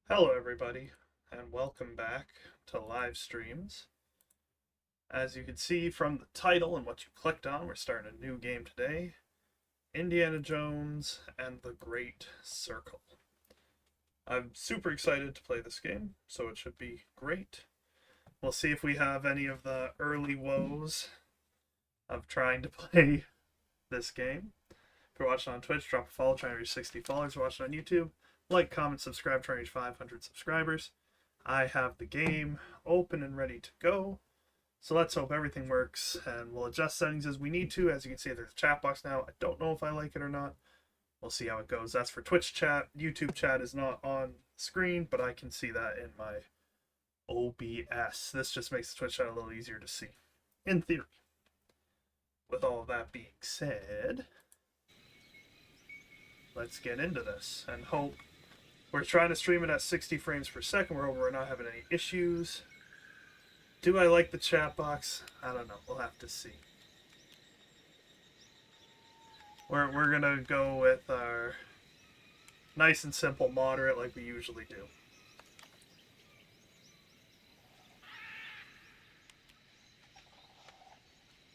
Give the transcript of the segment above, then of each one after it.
Hello, everybody, and welcome back to live streams. As you can see from the title and what you clicked on, we're starting a new game today, Indiana Jones and the Great Circle. I'm super excited to play this game, so it should be great. We'll see if we have any of the early woes of trying to play this game. If you're watching on Twitch, drop a follow, trying to reach 60 followers. If you're watching on YouTube, like, comment, subscribe, trying to reach 500 subscribers. I have the game open and ready to go. So let's hope everything works, and we'll adjust settings as we need to. As you can see, there's a chat box now. I don't know if I like it or not. We'll see how it goes. That's for Twitch chat. YouTube chat is not on screen, but I can see that in my OBS. This just makes the Twitch chat a little easier to see, in theory. With all of that being said, let's get into this and hope. We're trying to stream it at 60 frames per second. We're not having any issues. Do I like the chat box? I don't know. We'll have to see. We're gonna go with our nice and simple moderate like we usually do.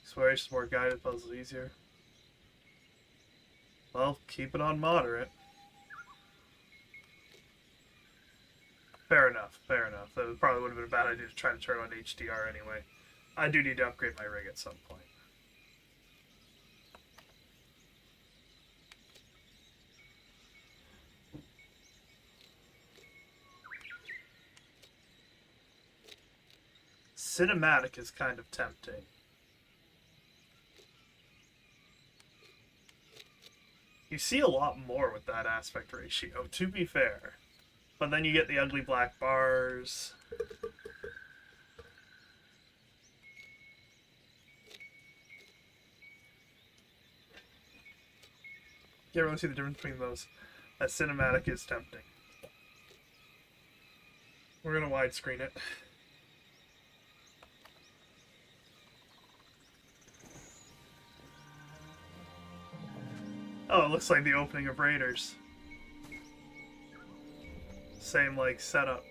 Exploration's more guided, puzzles easier. Well, keep it on moderate. Fair enough, fair enough. That probably would have been a bad idea to try to turn on HDR anyway. I do need to upgrade my rig at some point. Cinematic is kind of tempting. You see a lot more with that aspect ratio, to be fair. But then you get the ugly black bars. You really see the difference between those. That cinematic is tempting. We're gonna widescreen it. Oh, it looks like the opening of Raiders. Same, like, setup.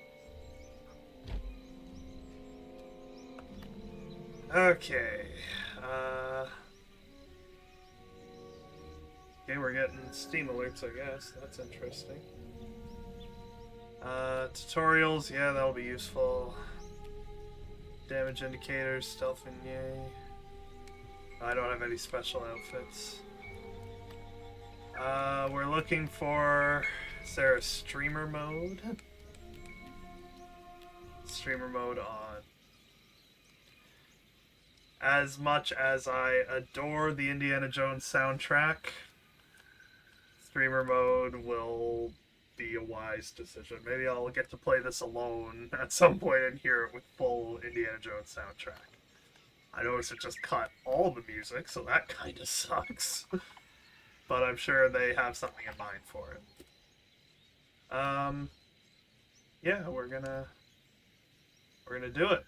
Okay. Okay, we're getting Steam alerts, I guess. That's interesting. Tutorials, yeah, that'll be useful. Damage indicators, stealth and yay. I don't have any special outfits. We're looking for... Is there a streamer mode? Streamer mode on. As much as I adore the Indiana Jones soundtrack, streamer mode will be a wise decision. Maybe I'll get to play this alone at some point and hear it with full Indiana Jones soundtrack. I noticed it just cut all the music, so that kind of sucks. But I'm sure they have something in mind for it. Yeah, we're gonna do it.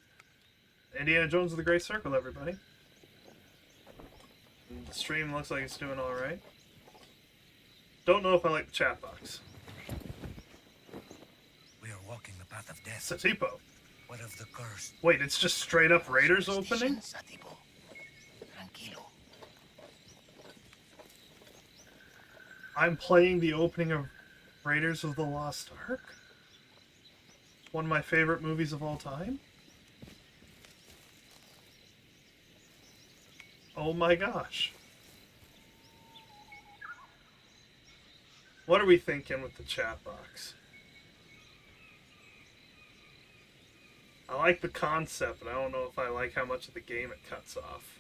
Indiana Jones of the Great Circle, everybody. The stream looks like it's doing alright. Don't know if I like the chat box. We are walking the path of death. Satipo. What of the curse? Wait, it's just straight up Raiders opening? Satipo. Tranquilo. I'm playing the opening of Raiders of the Lost Ark? One of my favorite movies of all time? Oh my gosh. What are we thinking with the chat box? I like the concept, but I don't know if I like how much of the game it cuts off.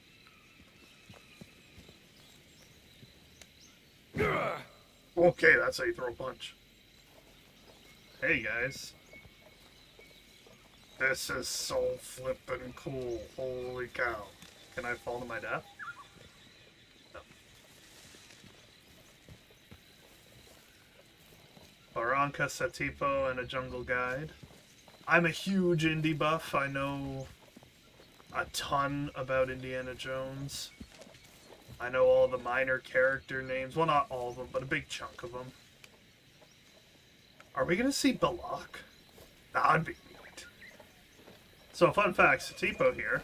Okay, that's how you throw a punch. Hey guys. This is so flippin' cool. Holy cow. Can I fall to my death? No. Barranca, Satipo, and a jungle guide. I'm a huge indie buff. I know a ton about Indiana Jones. I know all the minor character names. Well, not all of them, but a big chunk of them. Are we gonna see Balak? That'd be neat. So, fun fact, Satipo here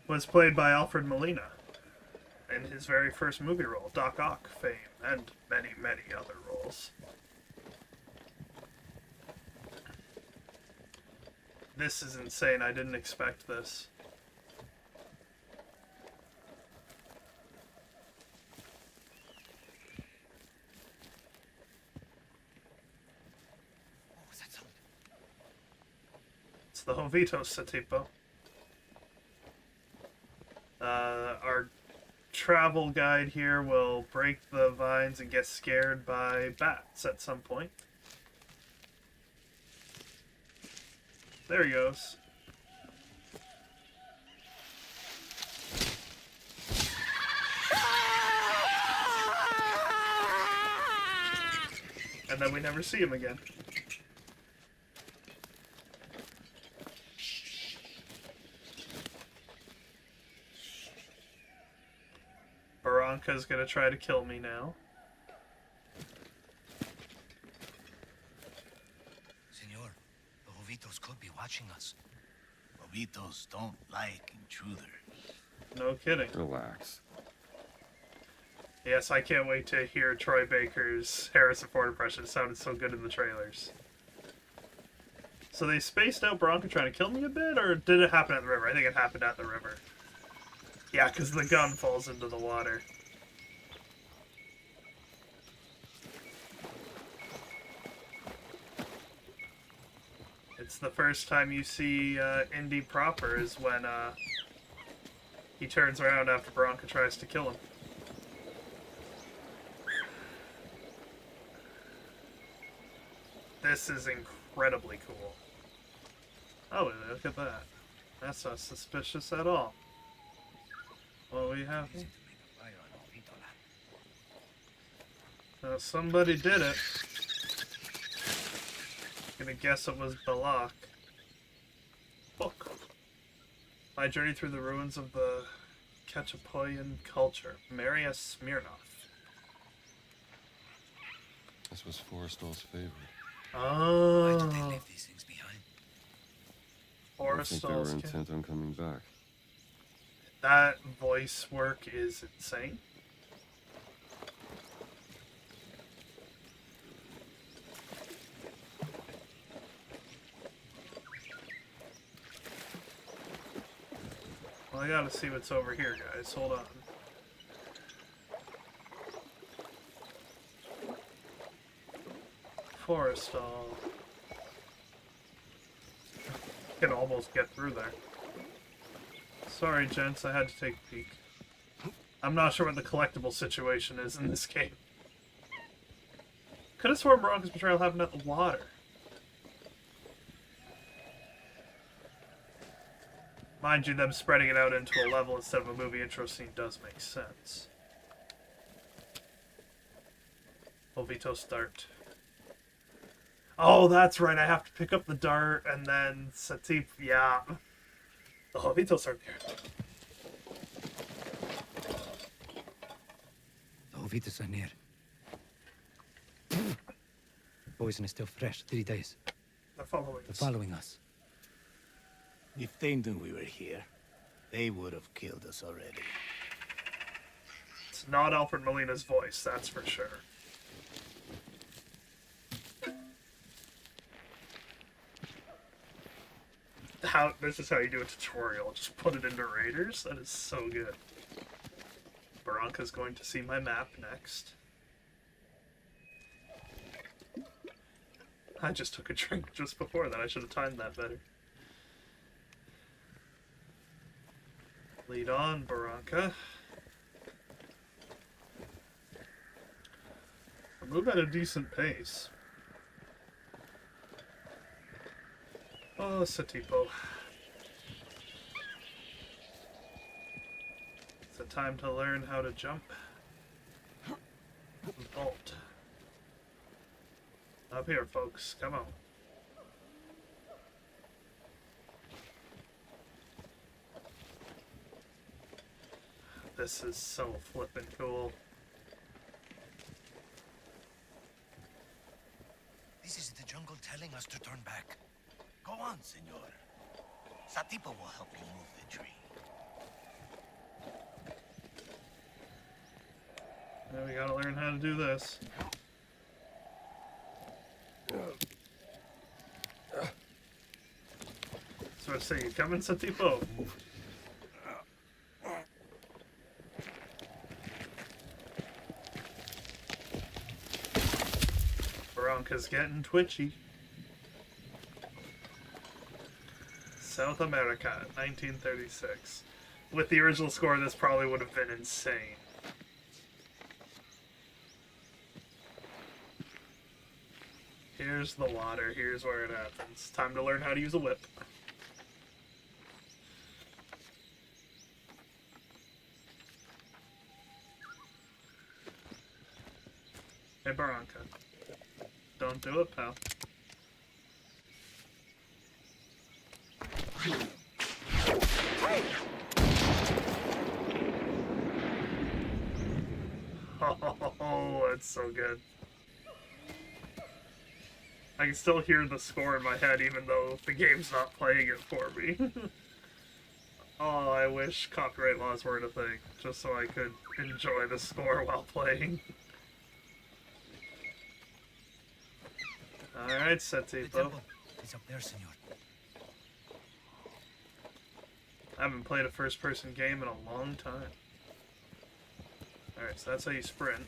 was played by Alfred Molina in his very first movie role, Doc Ock fame, and many, many other roles. This is insane. I didn't expect this. What was that sound? It's the Jovitos, Satipo. Our travel guide here will break the vines and get scared by bats at some point. There he goes. And then we never see him again. Barranca's gonna try to kill me now. Senor, the Jovitos could be watching us. Jovitos don't like intruders. No kidding. Relax. Yes, I can't wait to hear Troy Baker's Harrison Ford impression. It sounded so good in the trailers. So they spaced out Barranca trying to kill me a bit, or did it happen at the river? I think it happened at the river. Yeah, because the gun falls into the water. It's the first time you see Indy proper is when he turns around after Barranca tries to kill him. This is incredibly cool. Oh, look at that. That's not suspicious at all. What we have here? Using to make a fire on Jovito land. Now, somebody did it. Gonna guess it was Balak. Book. My journey through the ruins of the Ketchapoyan culture. Maria Smirnov. This was Forrestal's favorite. Why did they Oh. leave these things behind? I think they were Forrestal's intent on coming back. That voice work is insane. Well, I gotta see what's over here, guys. Hold on. Forrestal. Can almost get through there. Sorry, gents, I had to take a peek. I'm not sure what the collectible situation is in this game. Could have sworn Barranca's betrayal happened at the water. Mind you, them spreading it out into a level instead of a movie intro scene does make sense. Jovitos dart. Oh, that's right, I have to pick up the dart and then Satip, yeah. The Jovitos are there. The Jovitos are near. The poison is still fresh. 3 days. They're following They're us. following us. If they knew we were here, they would have killed us already. It's not Alfred Molina's voice, that's for sure. This is how you do a tutorial. Just put it into Raiders. That is so good. Barranca's going to see my map next. I just took a drink just before that. I should have timed that better. Lead on, Barranca. Move at a decent pace. Oh, Satipo. It's a time to learn how to jump. Bolt. Up here, folks. Come on. This is so flippin' cool. This is the jungle telling us to turn back. Go on, senor. Satipo will help you move the tree. Now we gotta learn how to do this. So I say, you coming, Satipo? Bronca's getting twitchy. South America, 1936. With the original score, this probably would have been insane. Here's the water. Here's where it happens. Time to learn how to use a whip. Hey, Barranca. Don't do it, pal. Oh, that's so good. I can still hear the score in my head even though the game's not playing it for me. Oh, I wish copyright laws weren't a thing, just so I could enjoy the score while playing. Alright, The Satipo. temple is up there, senor. I haven't played a first-person game in a long time. Alright, so that's how you sprint.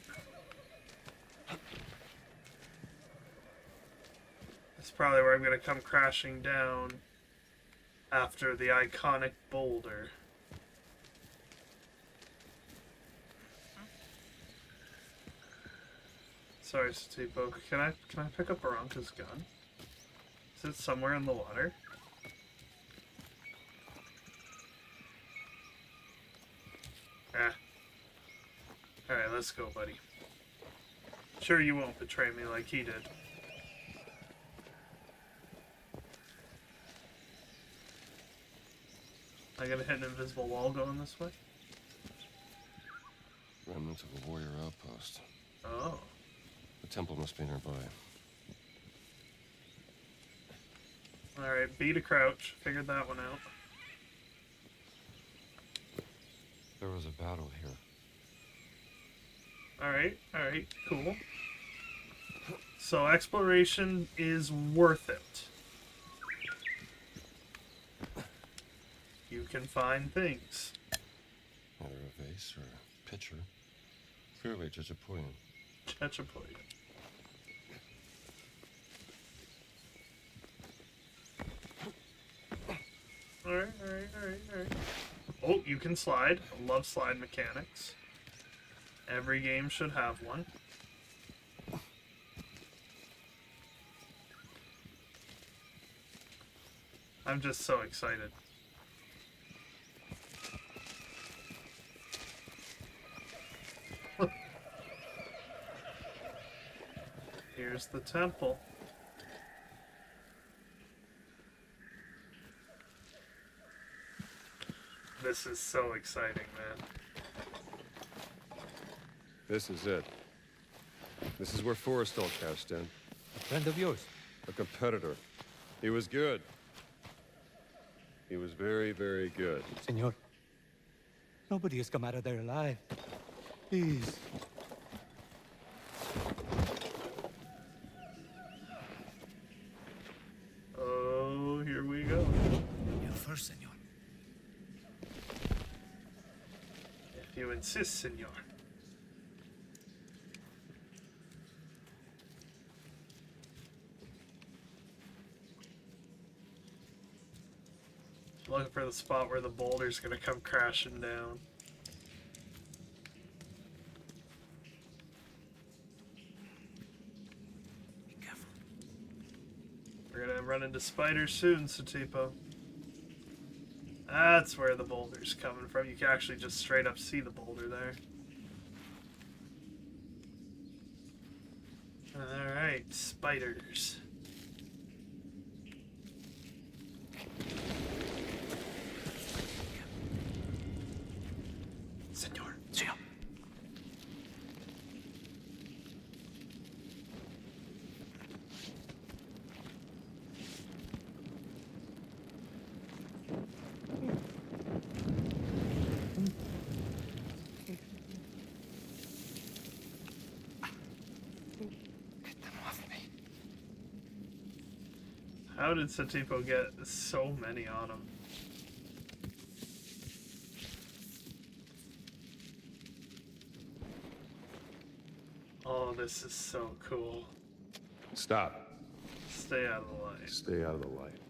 That's probably where I'm gonna come crashing down after the iconic boulder. Sorry, Satipo. Can I pick up Barranca's gun? Is it somewhere in the water? Ah. Alright, let's go, buddy. Sure you won't betray me like he did. I gotta hit an invisible wall going this way? Remnants of a warrior outpost. Oh. The temple must be nearby. Alright, B to crouch. Figured that one out. There was a battle here. Alright, cool. So exploration is worth it. You can find things. Either a vase or a pitcher. Clearly Chachapoyan. Chachapoyan. Alright. Oh, you can slide. I love slide mechanics. Every game should have one. I'm just so excited. Here's the temple. This is so exciting, man. This is it. This is where Forrestal cashed in. A friend of yours. A competitor. He was good. He was very, very good. Senor, nobody has come out of there alive. Please. Oh, here we go. You first, senor. If you insist, senor. Looking for the spot where the boulder's gonna come crashing down. Be careful. We're gonna run into spiders soon, Satipo. That's where the boulder's coming from. You can actually just straight up see the boulder there. Alright, spiders. Senor. Senor. How did Satipo get so many on him? Oh, this is so cool. Stop. Stay out of the light. Stay out of the light.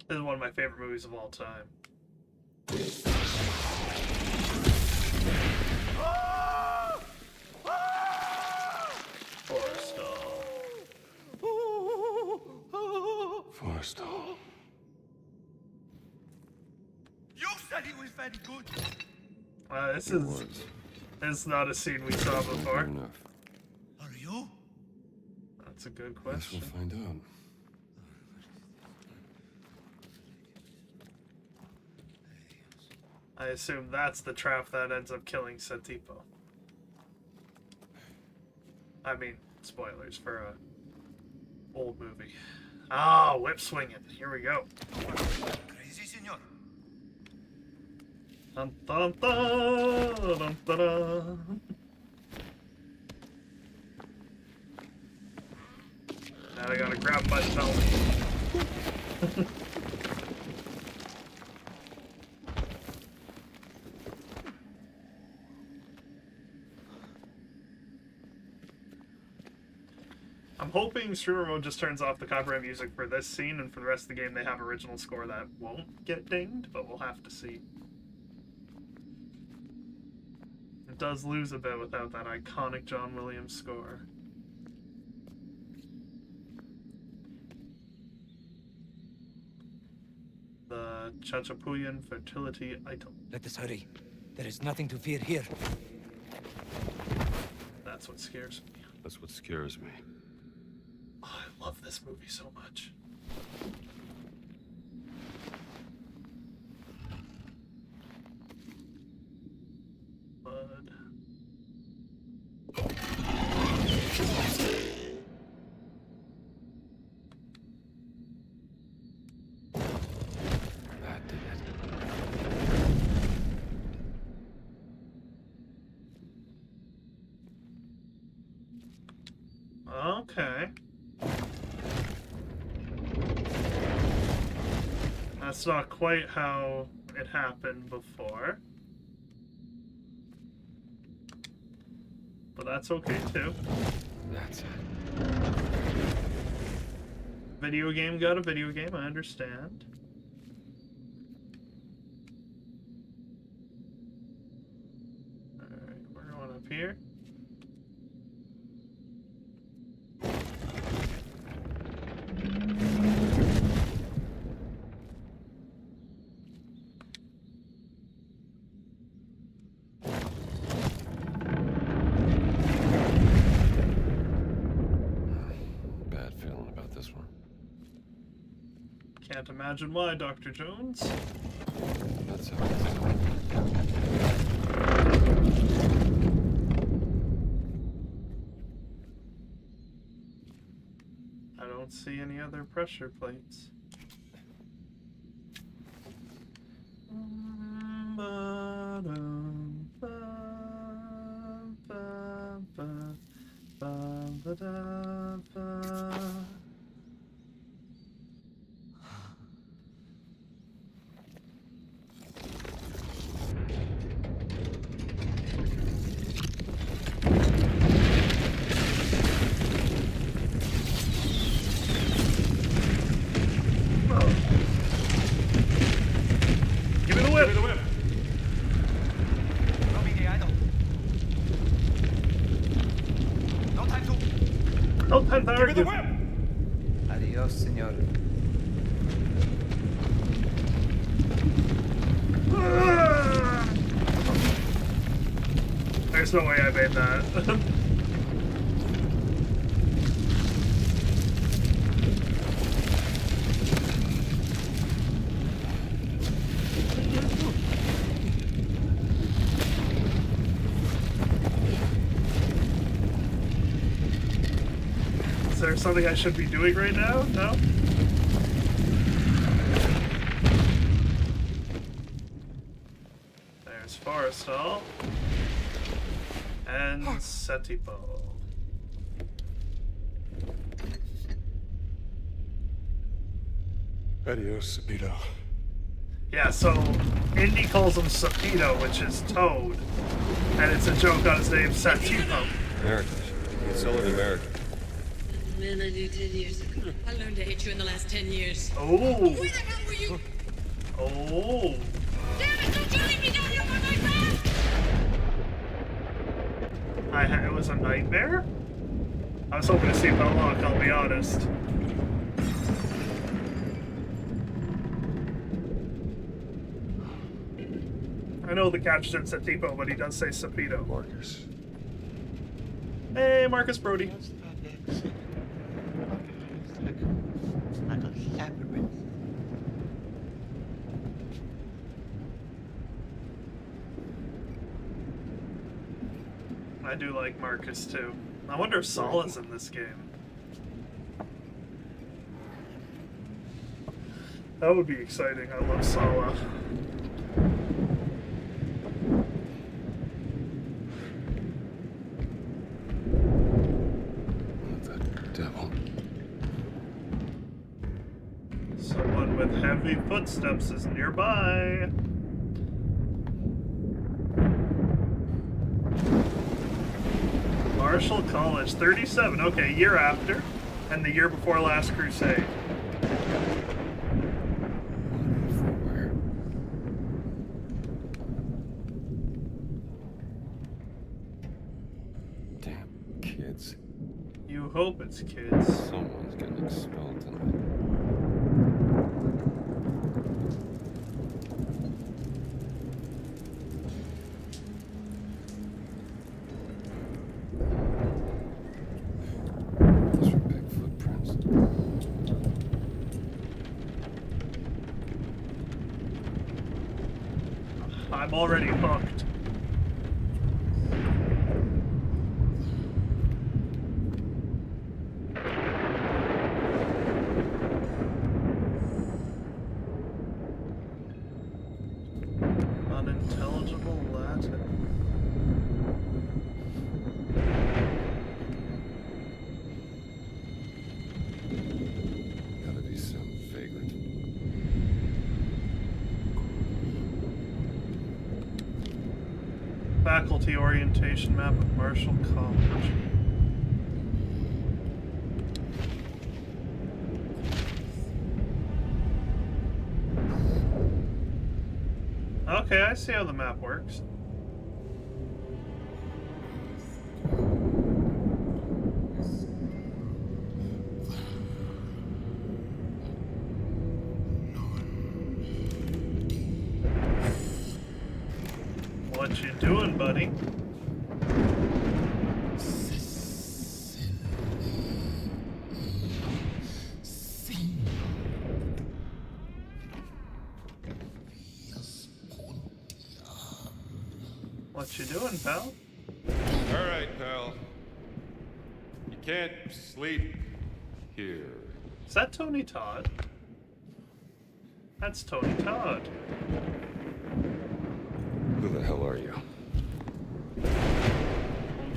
This is one of my favorite movies of all time. Forrestal. Forrestal. You said he was very good. This It is was. this is not a scene we saw before. Good enough. Are you? That's a good Guess question. we'll find out. I assume that's the trap that ends up killing Satipo. I mean, spoilers for a old movie. Ah, whip swinging. Here we go. Crazy, senor. Dun, dun, dun, dun, dun, dun. Now I gotta grab my belt. I'm hoping Streamer Mode just turns off the copyright music for this scene, and for the rest of the game they have original score that won't get dinged, but we'll have to see. It does lose a bit without that iconic John Williams score. The Chachapoyan fertility item. Let us hurry. There is nothing to fear here. That's what scares me. That's what scares me. Oh, I love this movie so much. Blood. That did it. Okay. That's not quite how it happened before. But that's okay too. That's it. Video game got a video game, I understand. Alright, we're going up here. Bad feeling about this one. Can't imagine why, Dr. Jones. That's how it I don't see any other pressure plates. Give me the whip! No time to. No time to argue. Adios, señor. There's no way I made that. Is there something I should be doing right now? No? There's There's Forrestal. And Setipo. Adios, Sapito. Yeah, so Indy calls him Sapito, which is Toad. And it's a joke on his name, Setipo. Americans. It's only American. Man I knew 10 years ago. I learned to hate you in the last 10 years. Oh. Where the hell were you? Oh. Damn it, don't you leave me down here by myself! It was a nightmare? I was hoping to see Belloc, I'll be honest. I know the caption said Setipo, but he does say Sapito. Marcus. Hey, Marcus Brody. I do like Marcus too. I wonder if Sala's in this game. That would be exciting. I love Sala. The devil. Someone with heavy footsteps is nearby. Marshall College, 37. Okay, year after, and the year before Last Crusade. Everywhere. Damn kids. You hope it's kids. Someone's getting expelled tonight. Those are big footprints. I'm already hooked. Unintelligible Latin. Gotta be some vagrant. Faculty orientation map of Marshall College. Okay, I see how the map works. What you doing, buddy? What you doing, pal? All right, pal. You can't sleep here. Is that Tony Todd? That's Tony Todd. Who the hell are you?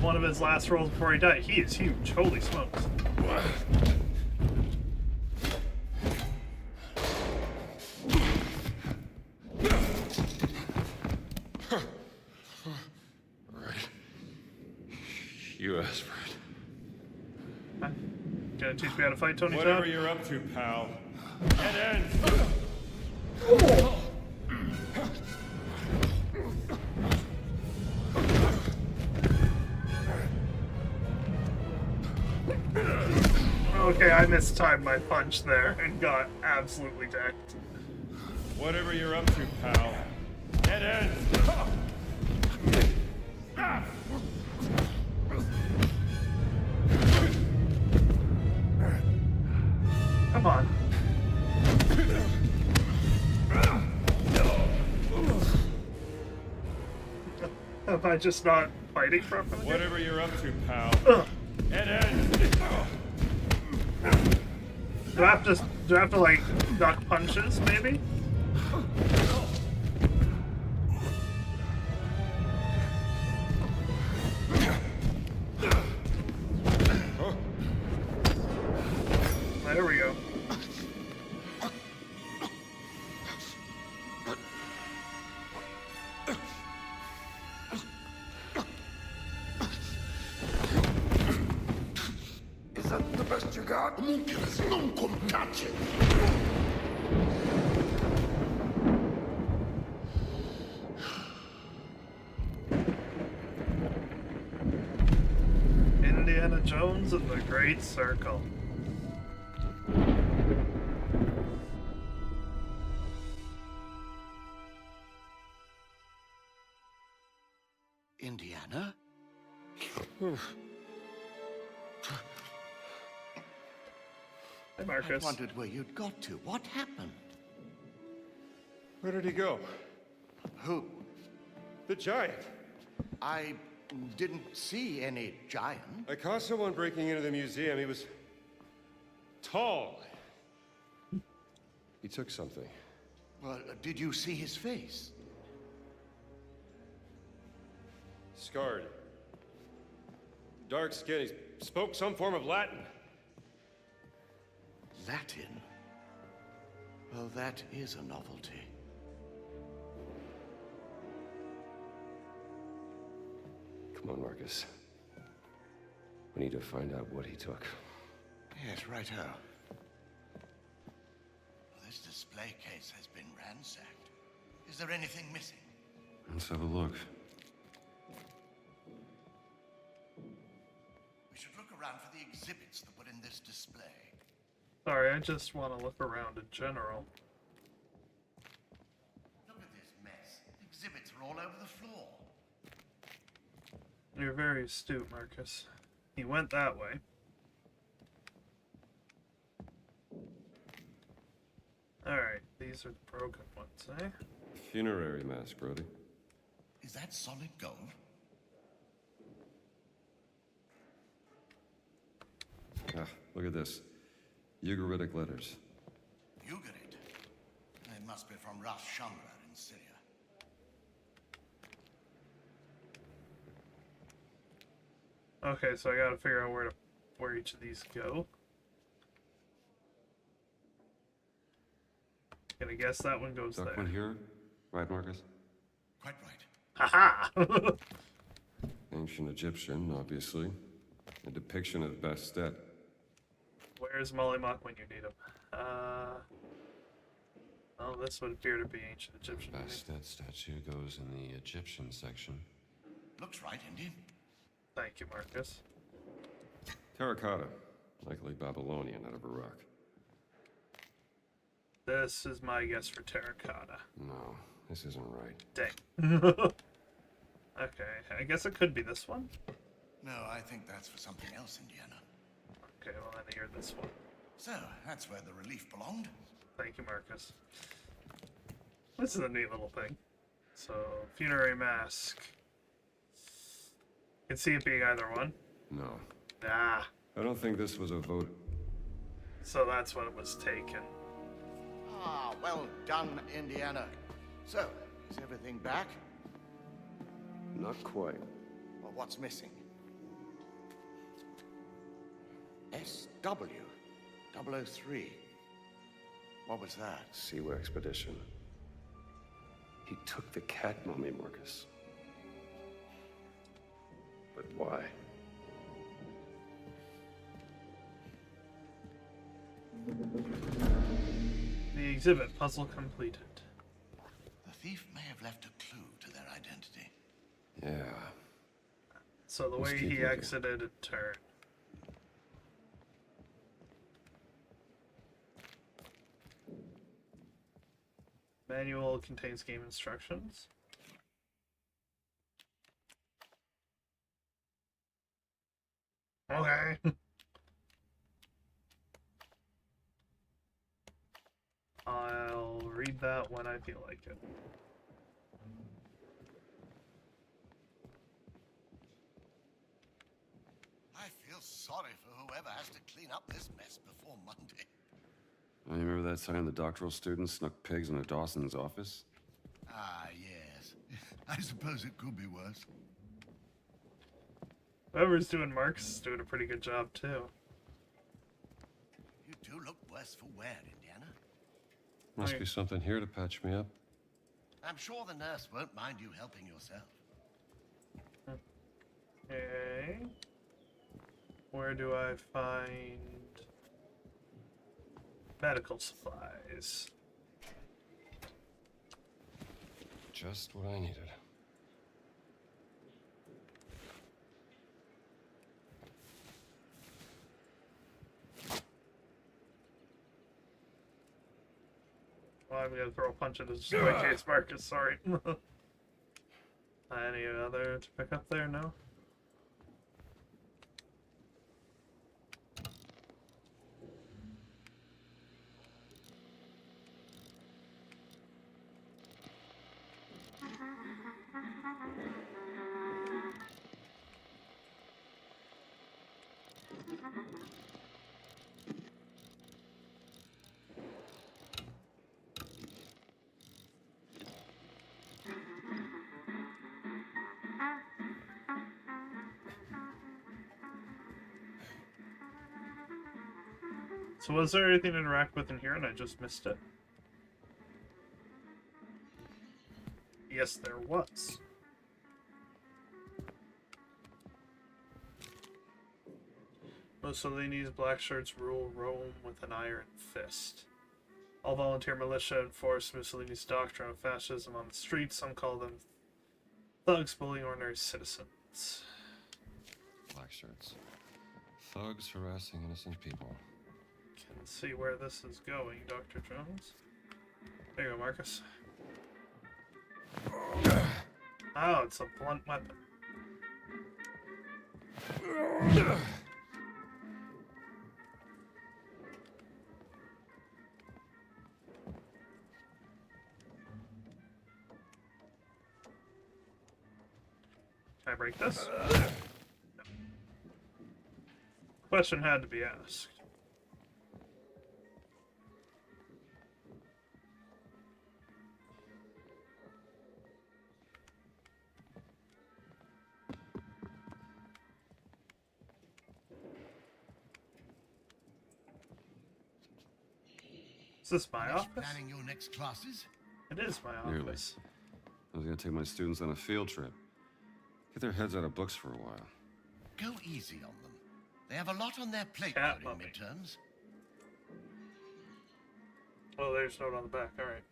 One of his last roles before he died. He is huge. Holy smokes. What? Right. You asked for it. Huh? Gonna teach me how to fight Tony Whatever Todd? you're up to, pal. Head in. Okay, I mistimed my punch there and got absolutely decked. Whatever you're up to, pal. Head in. Come on. Am I just not fighting properly? Whatever you're up to, pal. Ugh. Head in. Do I have to like duck punches maybe? Is that the best you got? Homunculus, non touch it. Indiana Jones and the Great Circle. Indiana? Hey, I Marcus. wondered where you'd got to. What happened? Where did he go? Who? The giant. I didn't see any giant. I caught someone breaking into the museum. He was tall. He took something. Well, did you see his face? Scarred. Dark skin. He spoke some form of Latin. Latin? Well, that is a novelty. Come on, Marcus. We need to find out what he took. Yes, righto. This display case has been ransacked. Is there anything missing? Let's have a look. We should look around for the exhibits that were in this display. Sorry, I just want to look around in general. Look at this mess. Exhibits are all over the floor. You're very astute, Marcus. He went that way. Alright, these are the broken ones, eh? Funerary mask, Brody. Is that solid gold? Ah, look at this. Ugaritic letters. Ugarit. They must be from Ras Shamra in Syria. Okay, so I gotta figure out where each of these go. Gonna guess that one goes Duck there. one here, right, Marcus? Quite right. Haha! Ancient Egyptian, obviously. A depiction of Bastet. Where's Mollymock when you need him? Well, this would appear to be ancient Egyptian. to me. Bastet statue goes in the Egyptian section. Looks right, Indian. Thank you, Marcus. Terracotta. Likely Babylonian out of Iraq. This is my guess for terracotta. No, this isn't right. Dang. Okay, I guess it could be this one. No, I think that's for something else, Indiana. Okay, well then here's this one. So, that's where the relief belonged. Thank you, Marcus. This is a neat little thing. So, funerary mask. You can see it being either one. No. Ah, I don't think this was a vote. so that's when it was taken. Ah, well done, Indiana. So, is everything back? Not quite. Well, what's missing? SW 003. What was that? Siwa expedition. He took the cat mummy, Marcus. But why? The exhibit puzzle completed. The thief may have left a clue to their identity. Yeah. So the Let's way keep he looking. exited and turned. Manual contains game instructions. Okay. I'll read that when I feel like it. I feel sorry for whoever has to clean up this mess before Monday. Oh, you remember that time the doctoral student snuck pigs into Dawson's office? Ah, yes. I suppose it could be worse. Whoever's doing Mark's is doing a pretty good job too. You do look worse for wear, Indiana. Must Right. be something here to patch me up. I'm sure the nurse won't mind you helping yourself. Okay. Where do I find medical supplies? Just what I needed. Well, I'm gonna throw a punch into just in case, Marcus. Sorry. Any other to pick up there? No. So was there anything to interact with in here and I just missed it? Yes, there was. Mussolini's black shirts rule Rome with an iron fist. All volunteer militia enforce Mussolini's doctrine of fascism on the streets. Some call them thugs bullying ordinary citizens. Black shirts. Thugs harassing innocent people. Can see where this is going, Dr. Jones. There you go, Marcus. Oh, it's a blunt weapon. Can I break this? Question had to be asked. Is this my Unless office? you're planning your next classes? It is my Nearly. office. I was gonna take my students on a field trip. Get their heads out of books for a while. Go easy on them. They have a lot on their plate Cat during mummy. midterms. Oh, there's a note on the back. Alright.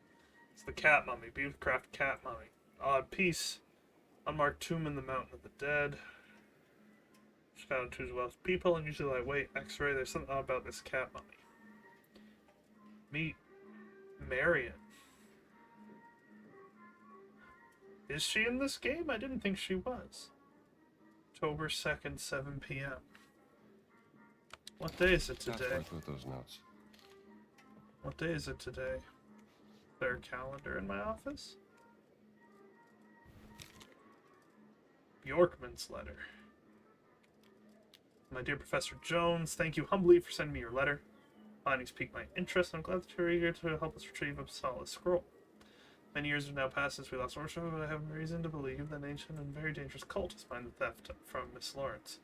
It's the cat mummy. Beechcraft cat mummy. Odd piece. Unmarked tomb in the mountain of the dead. It's found in tombs of Welsh people and usually lightweight. X-ray. There's something odd about this cat mummy. Meet Marion. Is she in this game? I didn't think she was. October 2nd, 7 p.m. What day is it Not today? worth with those notes. What day is it today? Is there a calendar in my office? Bjorkman's letter. My dear Professor Jones, thank you humbly for sending me your letter. Findings piqued my interest, and I'm glad that you're eager to help us retrieve a solid scroll. Many years have now passed since we lost worship, but I have reason to believe that an ancient and very dangerous cult is behind the theft from Miss Lawrence.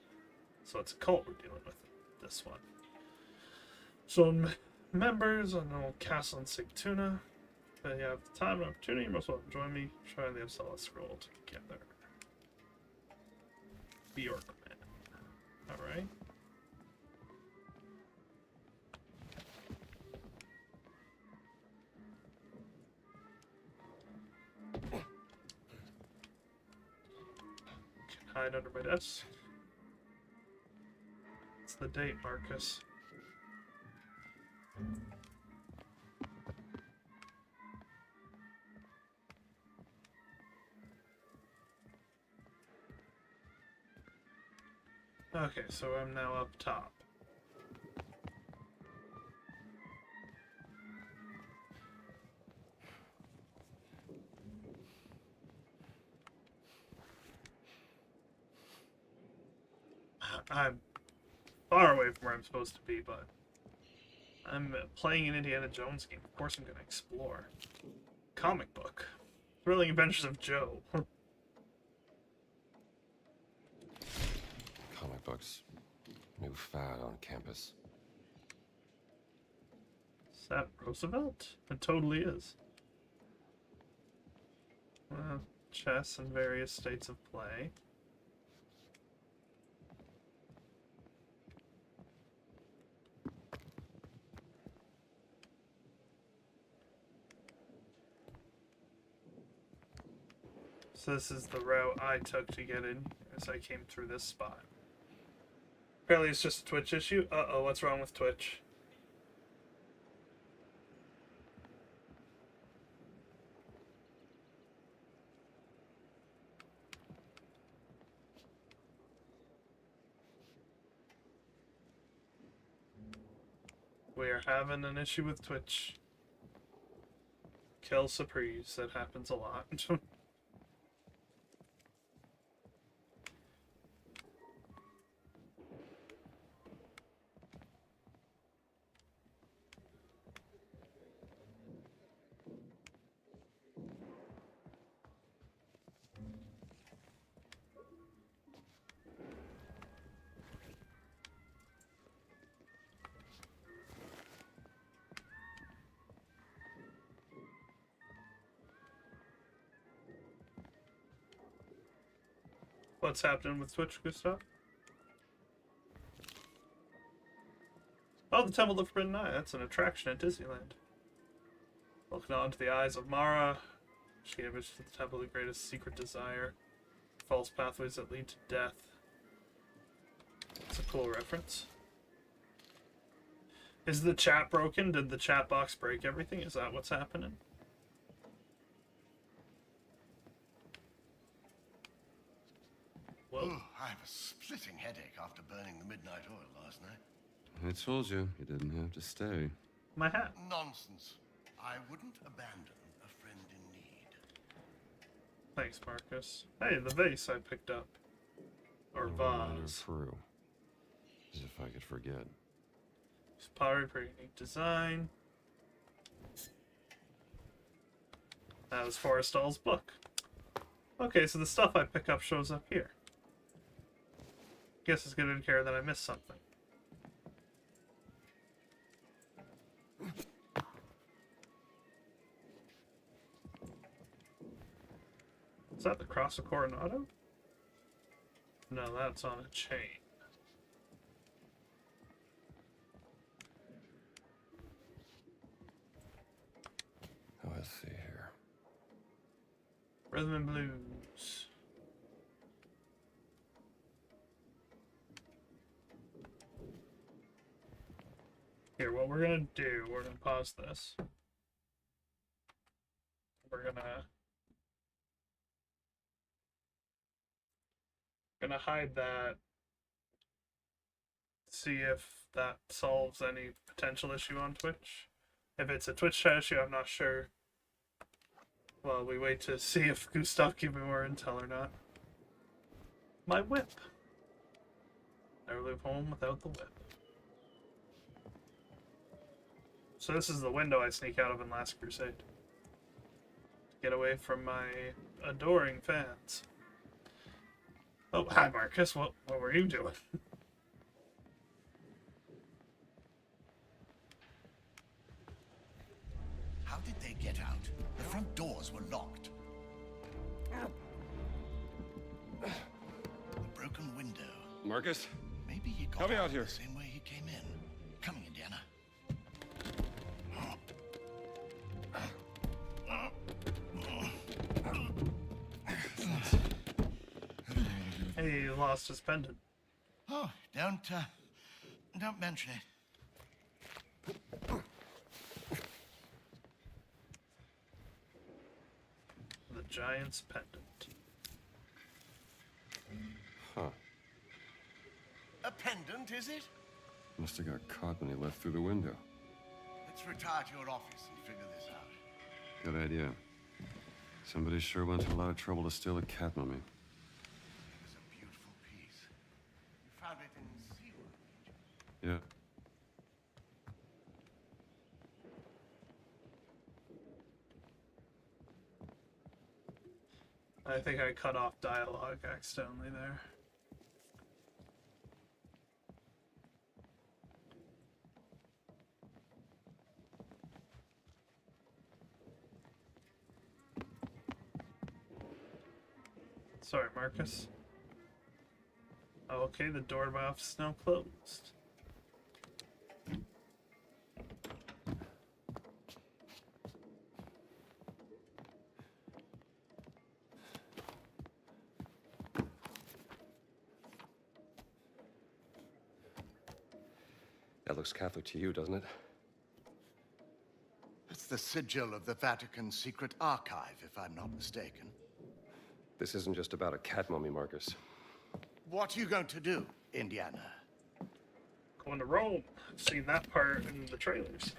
So it's a cult we're dealing with in this one. So members on an old castle in Sigtuna. If you have the time and opportunity, you're most welcome to join me. Try the Upsala scroll together. Bjorkman. Alright. Hide under my desk. It's the date, Marcus. Okay, so I'm now up top. I'm far away from where I'm supposed to be, but I'm playing an Indiana Jones game. Of course I'm going to explore. Comic book. Thrilling Adventures of Joe. Comic books. New fad on campus. Is that Roosevelt? It totally is. Chess and various states of play. So this is the route I took to get in as I came through this spot. Apparently it's just a Twitch issue. Uh-oh, what's wrong with Twitch? We are having an issue with Twitch. Kill surprise, that happens a lot. What's happening with Twitch, Gustav? Oh, the Temple of Forbidden Eye. That's an attraction at Disneyland. Looking on to the eyes of Mara. She gave us to the Temple the greatest secret desire. False pathways that lead to death. It's a cool reference. Is the chat broken? Did the chat box break everything? Is that what's happening? Whoa. Oh, I have a splitting headache after burning the midnight oil last night. I told you, you didn't have to stay. My hat. Nonsense. I wouldn't abandon a friend in need. Thanks, Marcus. Hey, the vase I picked up. Or vase. Peru. As if I could forget. It's pottery, pretty neat design. That was Forrestal's book. Okay, so the stuff I pick up shows up here. Guess it's good to care that I missed something. Is that the Cross of Coronado? No, that's on a chain. Oh, let's see here. Rhythm and Blues. Here, what we're gonna do, we're gonna pause this. We're gonna hide that. See if that solves any potential issue on Twitch. If it's a Twitch chat issue, I'm not sure. Well, we wait to see if Gustav give me more intel or not. My whip. Never leave home without the whip. So this is the window I sneak out of in Last Crusade. Get away from my adoring fans. Oh, hi Marcus, what were you doing? How did they get out? The front doors were locked. The broken window. Marcus? Maybe he got Help me out here. the same way he came in. Coming, Indiana. Hey, he lost his pendant. Oh, don't mention it. The Giant's pendant. Huh. A pendant, is it? Must have got caught when he left through the window. Let's retire to your office and figure this out. Good idea. Somebody sure went to a lot of trouble to steal a cat mummy. It was a beautiful piece. You found it in Seawood. Yeah. I think I cut off dialogue accidentally there. Sorry, Marcus. Okay, the door to my office is now closed. That looks Catholic to you, doesn't it? It's the sigil of the Vatican Secret Archive, if I'm not mistaken. This isn't just about a cat mummy, Marcus. What are you going to do, Indiana? Going to Rome. I've seen that part in the trailers.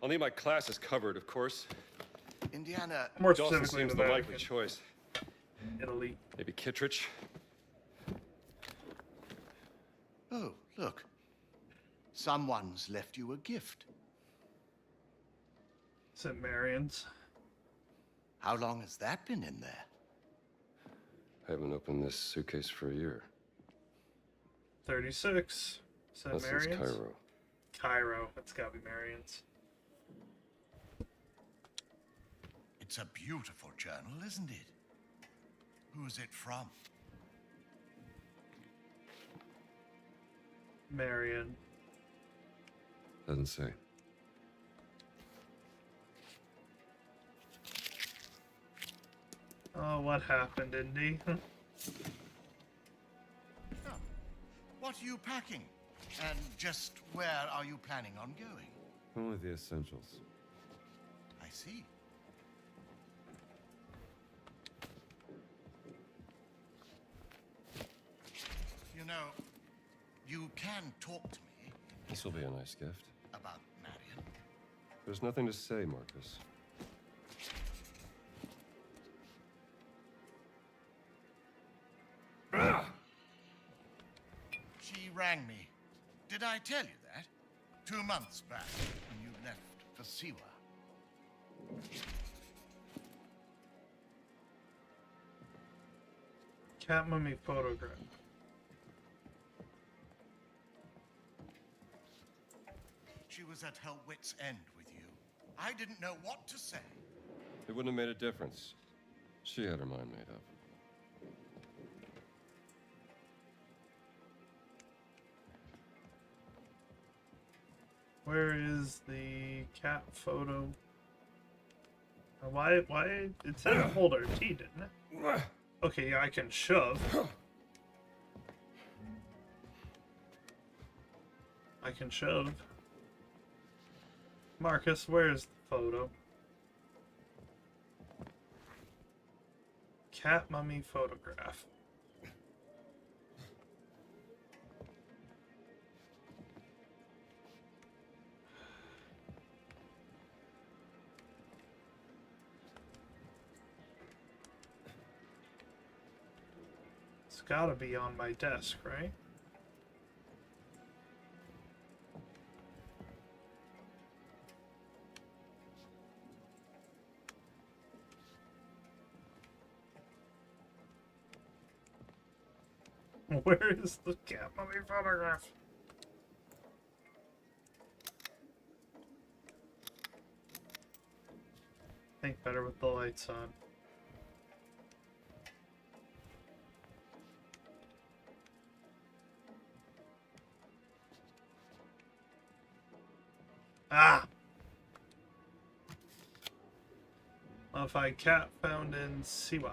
I'll need my classes covered, of course. Indiana, More Dawson specifically, seems the the likely Vatican, choice. Italy. Maybe Kittredge? oh, look. Someone's left you a gift. St. Marian's. How long has that been in there? I haven't opened this suitcase for a year. 36. St. That says Marian's. Cairo. Cairo. That's gotta be Marian's. It's a beautiful journal, isn't it? Who's it from? Marian. Doesn't say. Oh, what happened, Indy? Oh. What are you packing? And just where are you planning on going? Only the essentials. I see. You know, you can talk to me This will be a nice gift. about Marion. There's nothing to say, Marcus. She rang me. Did I tell you that? 2 months back, when you left for Siwa. Cat mummy photograph. She was at her wit's end with you. I didn't know what to say. It wouldn't have made a difference. She had her mind made up. Where is the cat photo? Why, it said hold RT, didn't it? Okay, yeah, I can shove. I can shove. Marcus, where's the photo? Cat mummy photograph. It's gotta be on my desk, right? Where is the cat mummy photograph? Think better with the lights on. Ah! Modified cat found in Siwa.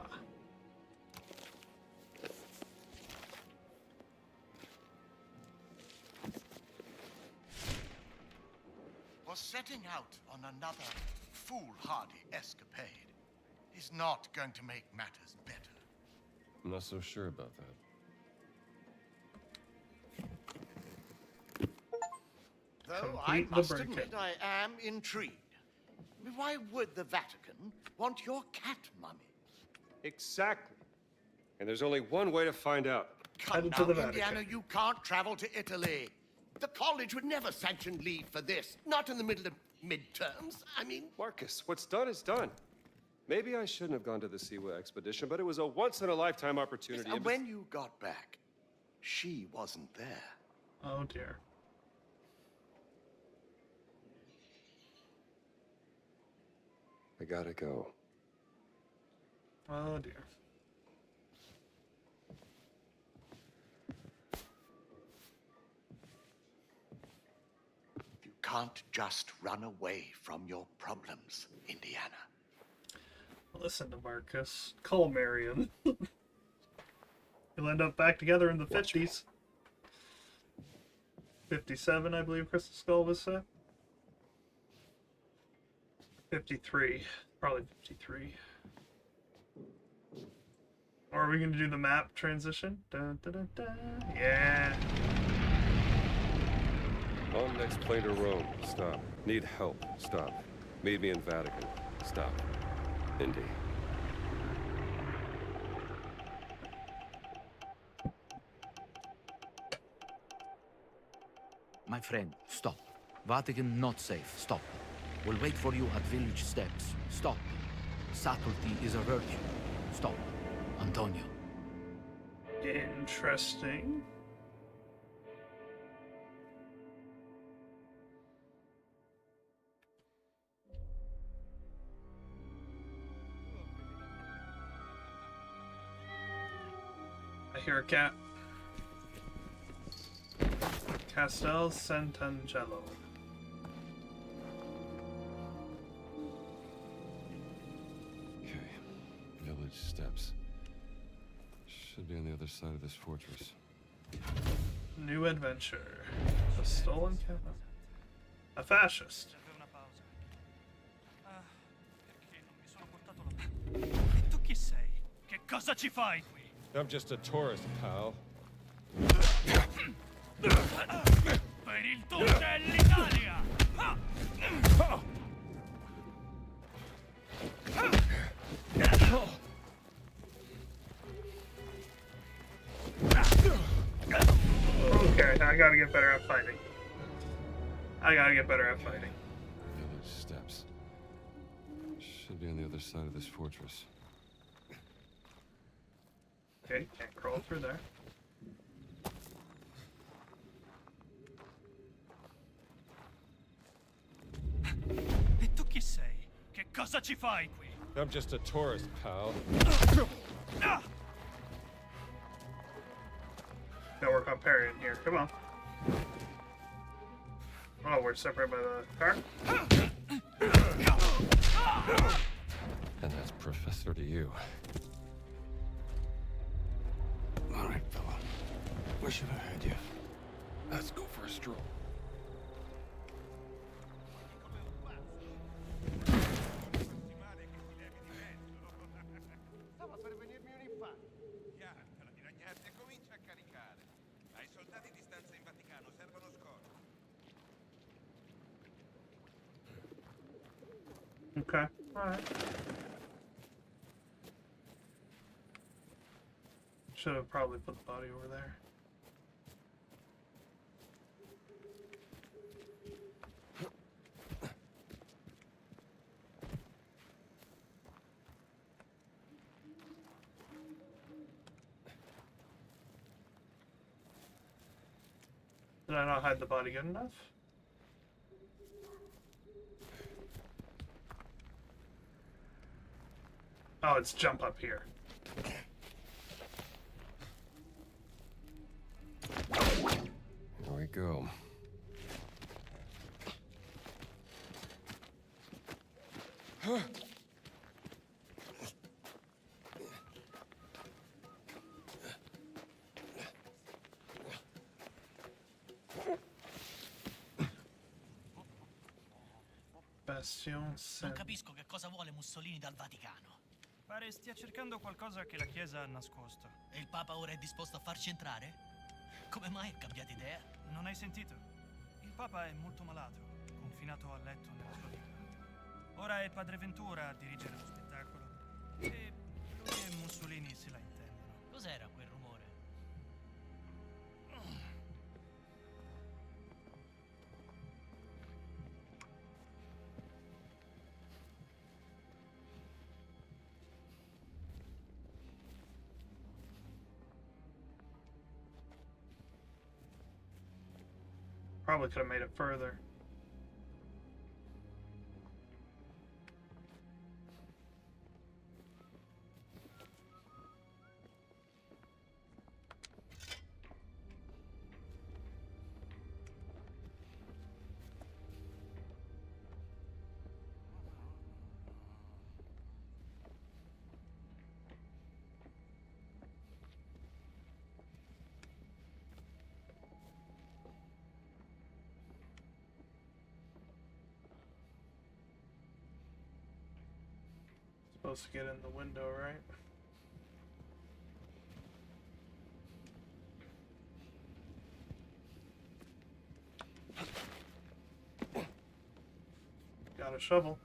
Was setting out on another foolhardy escapade is not going to make matters better. I'm not so sure about that. Though I Complete the must break-in. admit I am intrigued. Why would the Vatican want your cat mummy? Exactly. And there's only one way to find out. Come Headed now, to the Vatican. Indiana, you can't travel to Italy. The college would never sanction leave for this. Not in the middle of midterms. I mean, Marcus, what's done is done. Maybe I shouldn't have gone to the Siwa expedition, but it was a once-in-a-lifetime opportunity. and when you got back, she wasn't there. Oh dear. I gotta go. Oh dear. You can't just run away from your problems, Indiana. Listen to Marcus. Call Marion. You'll end up back together in the 50s. 57, I believe Crystal Skull was set. 53. Probably 53. Or are we going to do the map transition? Dun, dun, dun, dun. Yeah. On next plane to Rome. Stop. Need help. Stop. Meet me in Vatican. Stop. Indy. My friend, stop. Vatican not safe. Stop. We'll wait for you at village steps. Stop. Subtlety is a virtue. Stop. Antonio. Interesting. I hear a cat. Castel Sant'Angelo. Okay. Village steps. Should be on the other side of this fortress. New adventure. A stolen cat. A fascist. E tu chi sei? Che cosa ci fai qui? I'm just a tourist, pal. Per il tour dell'Italia! Okay, I gotta get better at fighting. I gotta get better at fighting. Village steps. Should be on the other side of this fortress. Okay, can't crawl through there. E tu chi sei? Che cosa ci fai qui? I'm just a tourist, pal. Gotta work on parrying here. Come on. Oh, we're separated by the car? And that's Professor to you. All right, fella. We should have heard you. Let's go for a stroll. Stava per venirmi un infarto. Piantala di ragnarti e comincia a caricare. Ai soldati di stanza in Vaticano servono scorte. Okay, alright. Should have probably put the body over there. Did I not hide the body good enough? Oh, it's jump up here. Here we go. Bastion Non Saint. capisco che cosa vuole Mussolini dal Vaticano. Pare stia cercando qualcosa che la Chiesa ha nascosto. E il Papa ora è disposto a farci entrare? Come mai ha cambiato idea? Non hai sentito? Il Papa è molto malato, confinato a letto nella sua villa. Ora è Padre Ventura a dirigere lo spettacolo. E lui e Mussolini se la intendono. Cos'era quel rumore? Probably could have made it further. Supposed to get in the window, right? Got a shovel.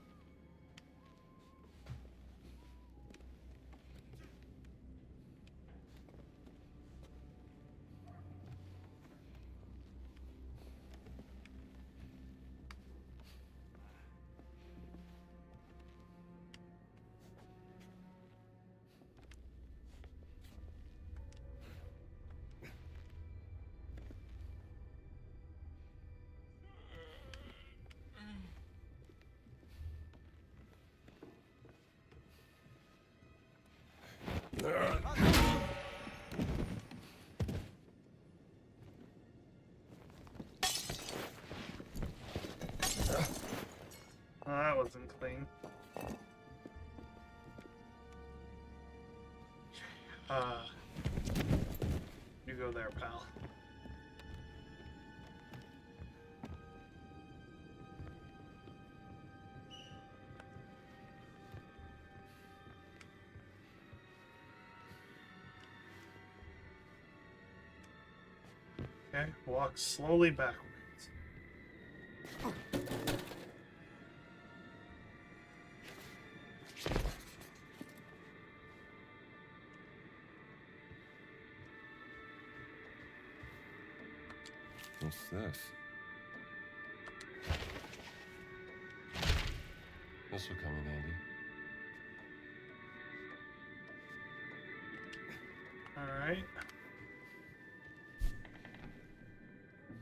Oh, that wasn't clean. You go there, pal. Okay, walk slowly backwards. What's this? This will come in handy. Alright.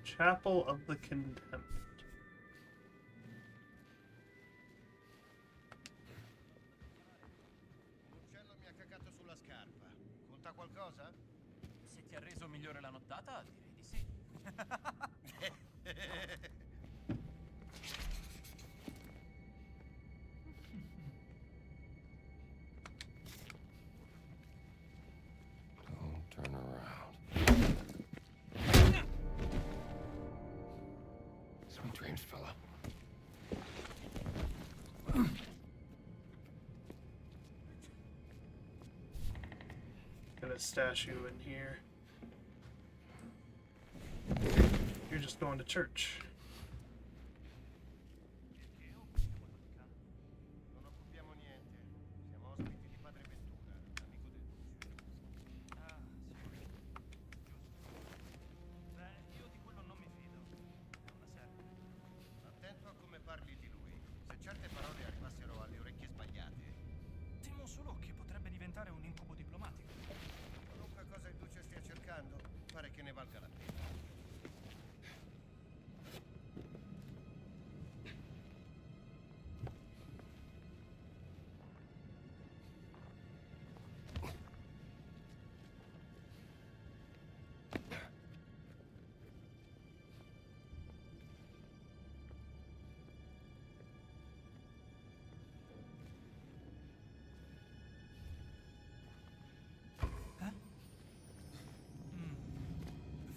Chapel of the Condemned. L'uccello mi ha cagato sulla scarpa. Conta qualcosa? Se ti ha reso migliore la nottata, direi di sì. Don't turn around. Sweet dreams, fella. Gonna stash you in here. You're just going to church. Non occupiamo niente. Siamo ospiti di Padre Ventura, amico del Duce. Ah, sì. Giusto. Beh, io di quello non mi fido. È una serpe. Attento a come parli di lui. Se certe parole arrivassero alle orecchie sbagliate. Temo solo che potrebbe diventare un incubo diplomatico. Qualunque cosa il Duce stia cercando, pare che ne valga la pena.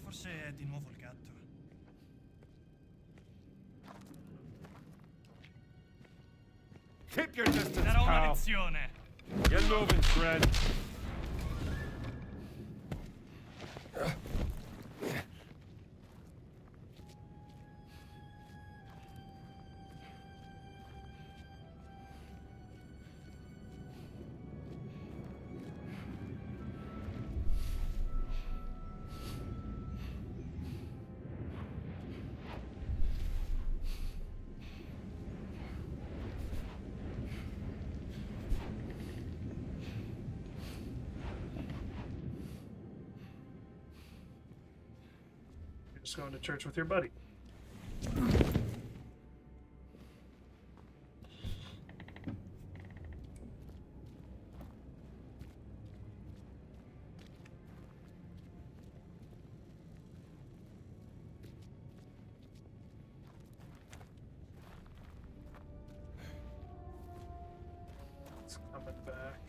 Forse è di nuovo il gatto. Keep your distance, Darò una pal. lezione. Get moving, Fred. You're just going to church with your buddy. It's coming back.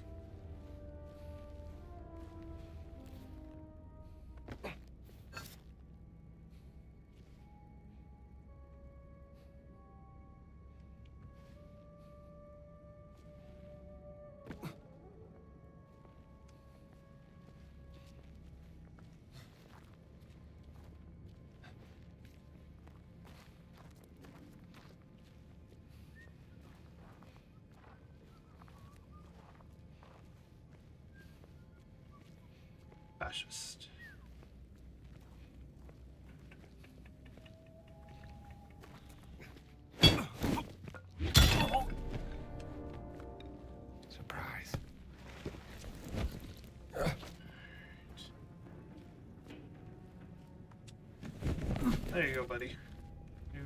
fascist. Surprise. There you go, buddy. You...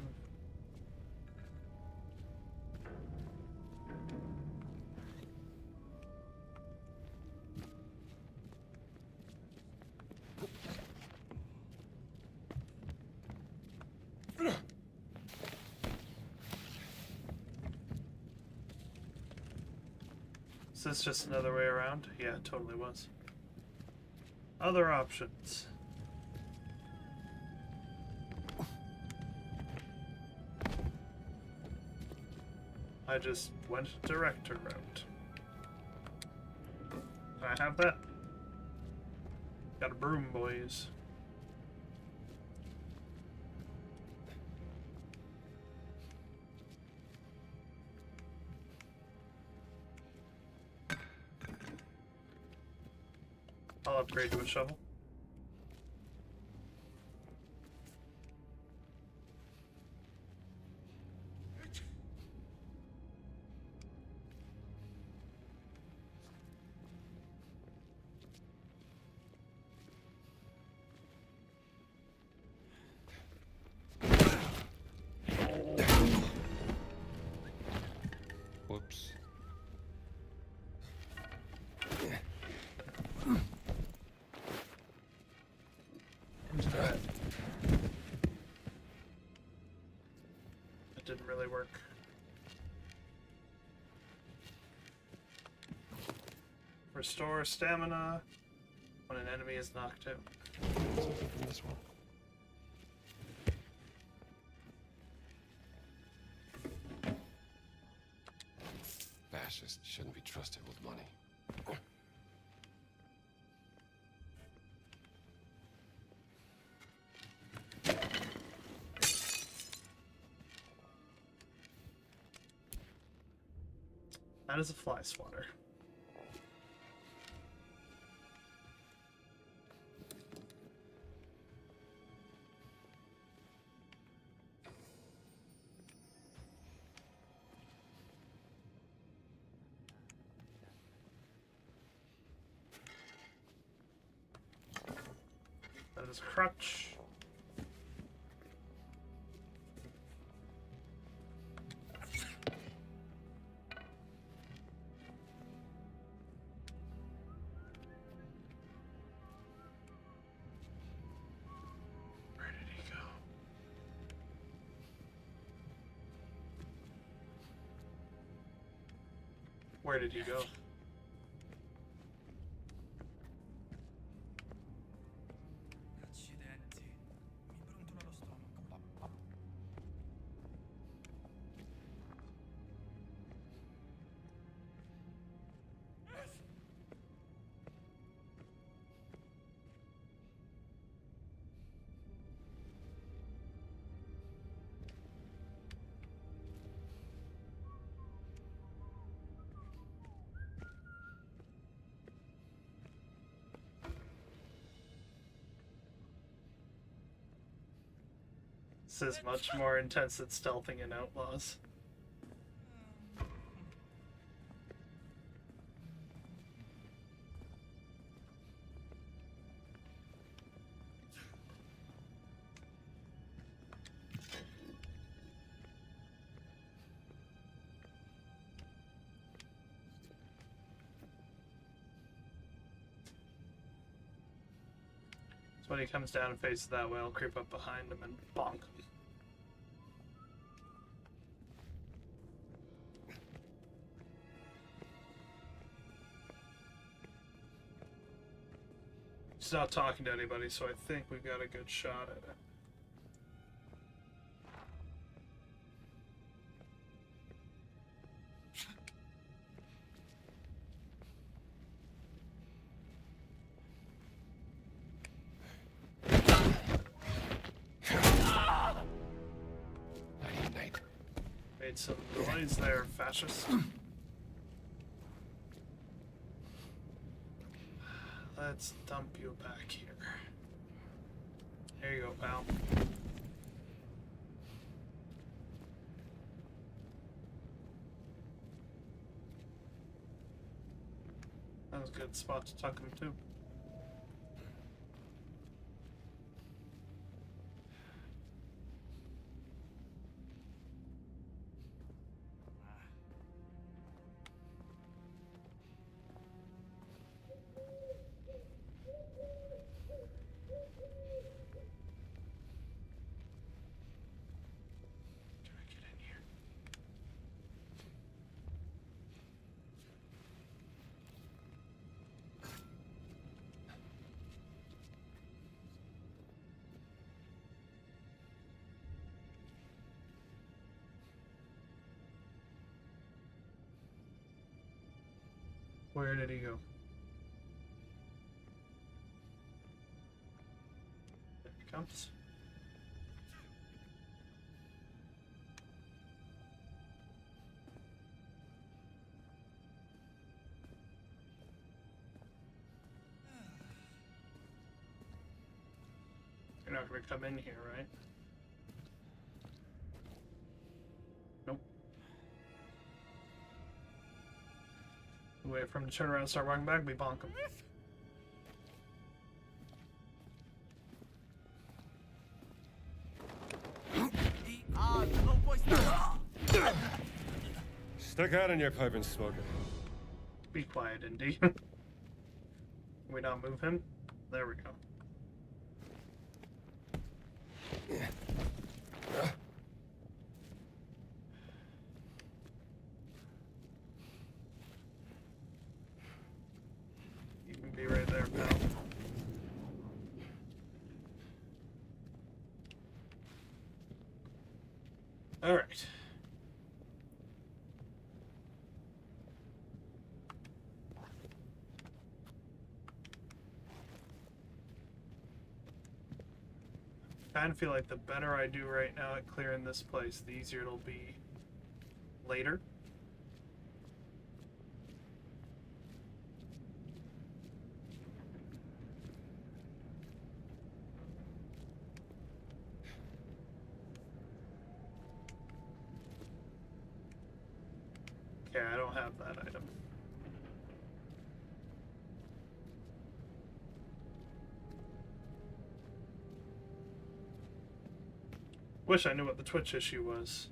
Is this just another way around? Yeah, it totally was. Other options. I just went director route. Can I have that? Got a broom, boys. I'll upgrade to a shovel. Whoops. Into that. That didn't really work. Restore stamina when an enemy is knocked out. Something from this one. Fascists shouldn't be trusted with money. That is a fly swatter. That is a crutch. Where did he go? Where did he go? Accidenti. Mi brontola lo stomaco. This is much more intense than stealthing in Outlaws. So when he comes down and faces that way, I'll creep up behind him and bonk him. He's not talking to anybody, so I think we've got a good shot at it. Night. Made some noise there, fascist. Let's dump you back here. There you go, pal. That was a good spot to tuck him to. Where did he go? There he comes. You're not going to come in here, right? Nope. Wait for him to turn around and start walking back, we bonk him. Stick out in your pipe and smoke it. Be quiet, Indy. We not move him? There we go. You can be right there, pal. All right. I kind of feel like the better I do right now at clearing this place, the easier it'll be later. Okay, I don't have that item. Wish I knew what the Twitch issue was,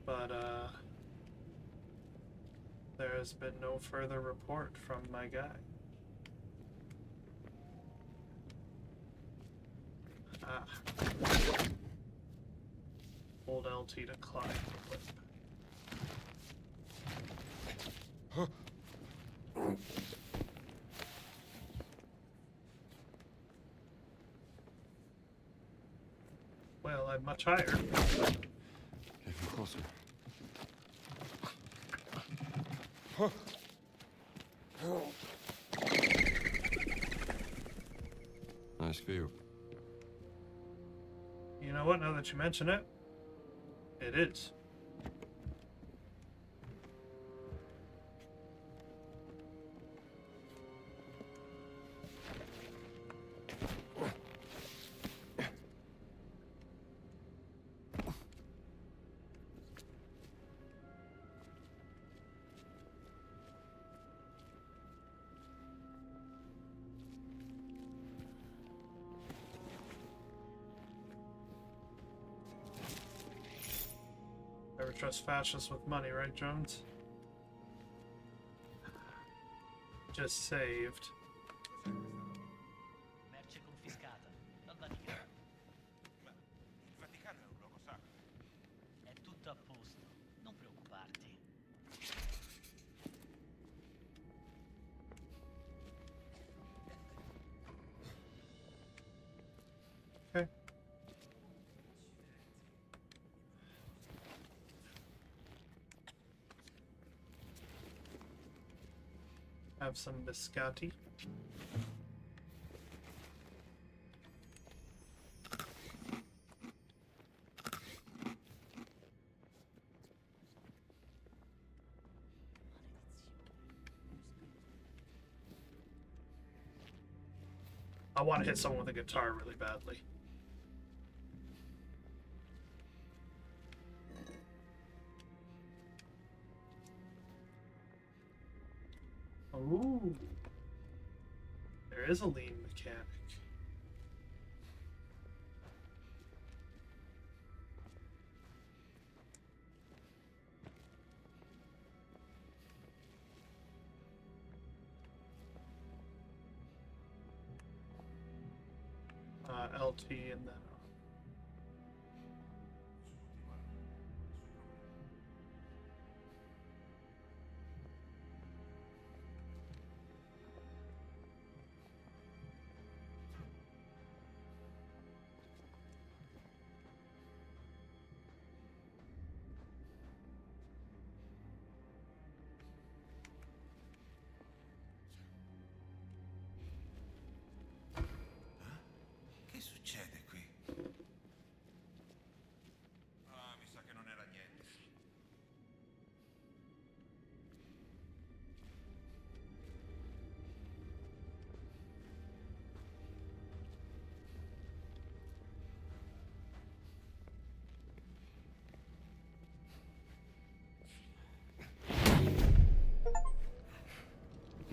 but there has been no further report from my guy. Ah. Hold LT to climb the clip. Well, I'm much higher. Get closer. Nice view. You know what, now that you mention it, it is. Never trust fascists with money, right, Jones? Just saved. Merce confiscata dal Vaticano. Ma il Vaticano è un luogo sacro. È tutto a posto, non preoccuparti. Okay. Have some biscotti. want to hit someone with a guitar really badly. Ooh. There is a lean mechanic. LT and then Che succede qui? Ah, mi sa che non era niente.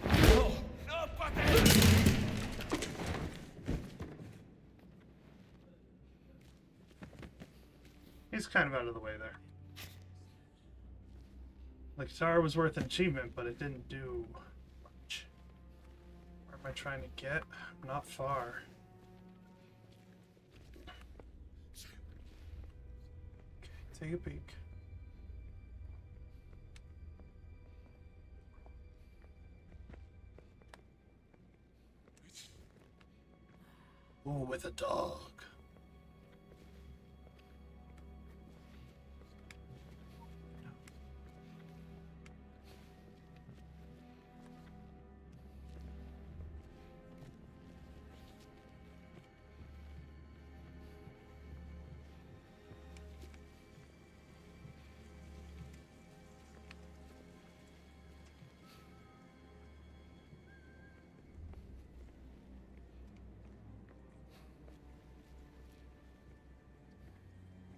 No! No, Pater! he's kind of out of the way there. The guitar was worth an achievement, but it didn't do much. Where am I trying to get? Not far. Okay, take a peek. Ooh, with a dog.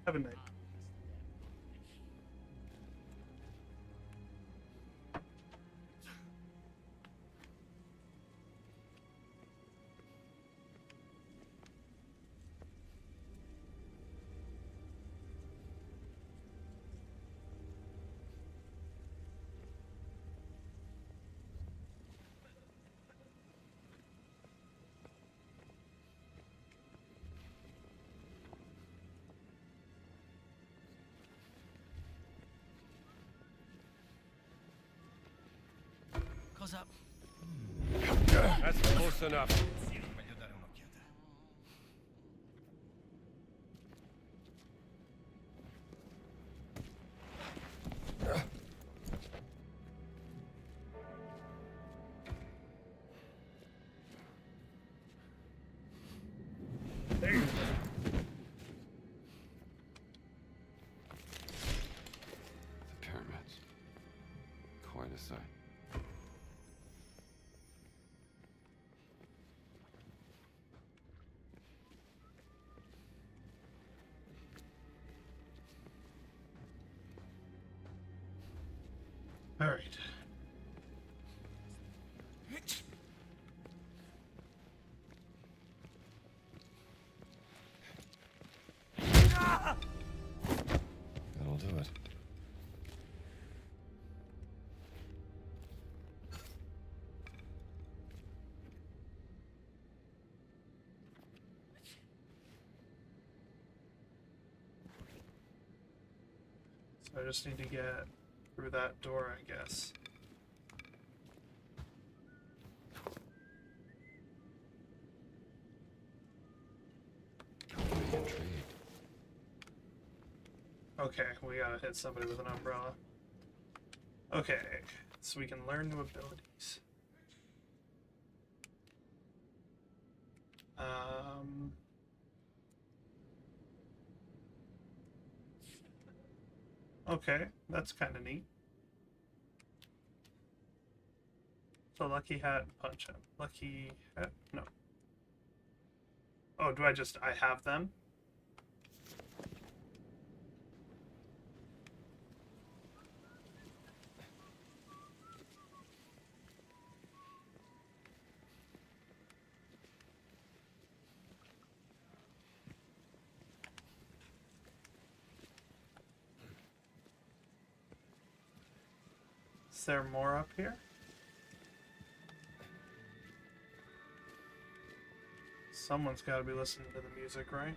Have a night. Cosa? That's close enough. Meglio dare un'occhiata. There you go. The pyramids. Quite a sight. All right. That'll do it. So I just need to get through that door, I guess. Pretty intrigued. Okay, we gotta hit somebody with an umbrella. Okay, so we can learn new abilities. Okay, that's kind of neat. So lucky hat, punch him. Lucky hat, no. Oh, do I have them? Is there more up here? Someone's got to be listening to the music, right?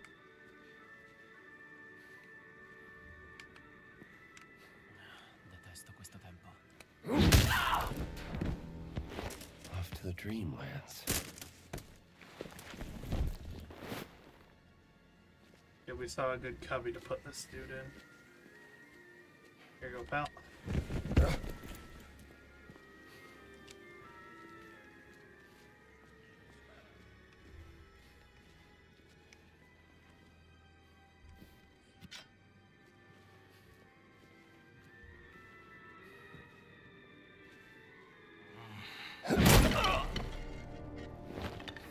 Detesto questo tempo. Off to the Dreamlands. Yeah, we saw a good cubby to put this dude in. Here you go, pal.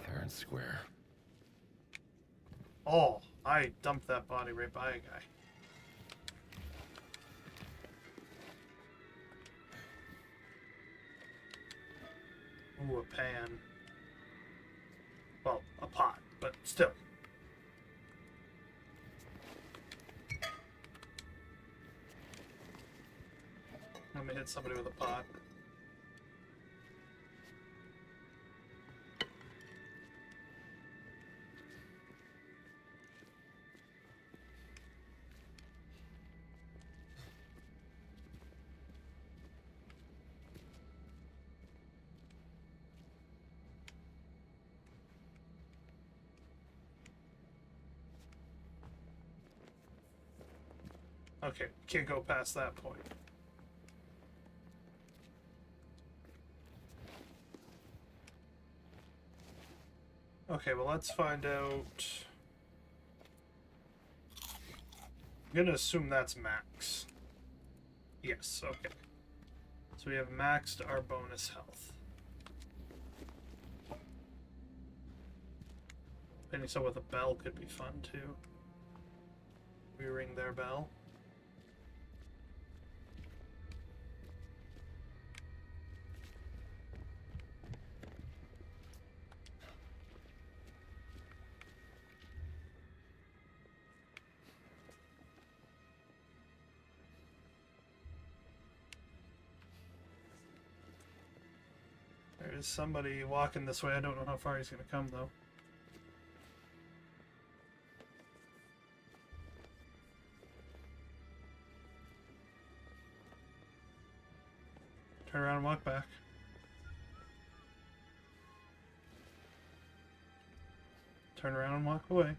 Fair and square. Oh, I dumped that body right by a guy. Ooh, a pan. Well, a pot, but still. Let me hit somebody with a pot. Okay, can't go past that point. Okay, well, let's find out. I'm gonna assume that's max. Yes, okay. So we have maxed our bonus health. Hitting someone with a bell could be fun too. We ring their bell. There's somebody walking this way. I don't know how far he's gonna come though. Turn around and walk back. Turn around and walk away.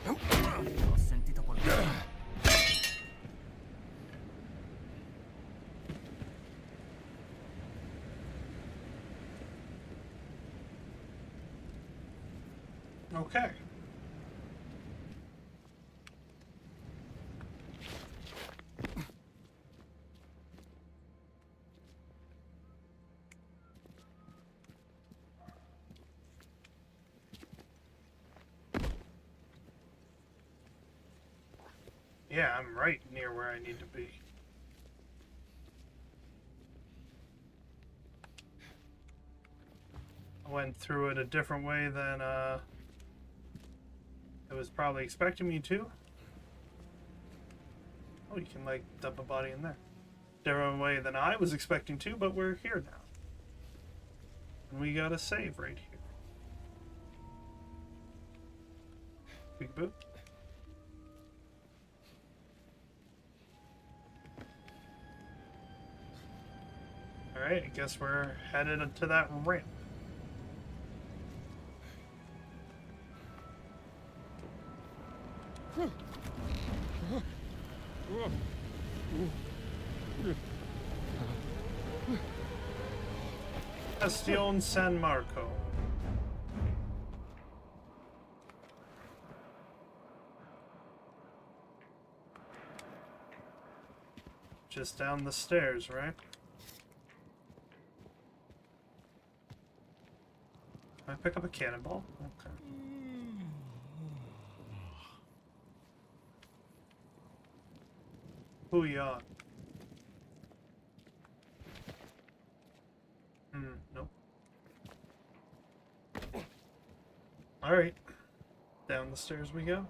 Ho sentito qualcosa. Okay. Yeah, I'm right near where I need to be. I went through it a different way than it was probably expecting me to. Oh, you can like dump a body in there. Different way than I was expecting to, but we're here now. And we got a save right here. Big boop. Alright, I guess we're headed to that ramp. Bastion San Marco. Just down the stairs, right? Can I pick up a cannonball? Okay. Who you on? Nope. Alright. Down the stairs we go.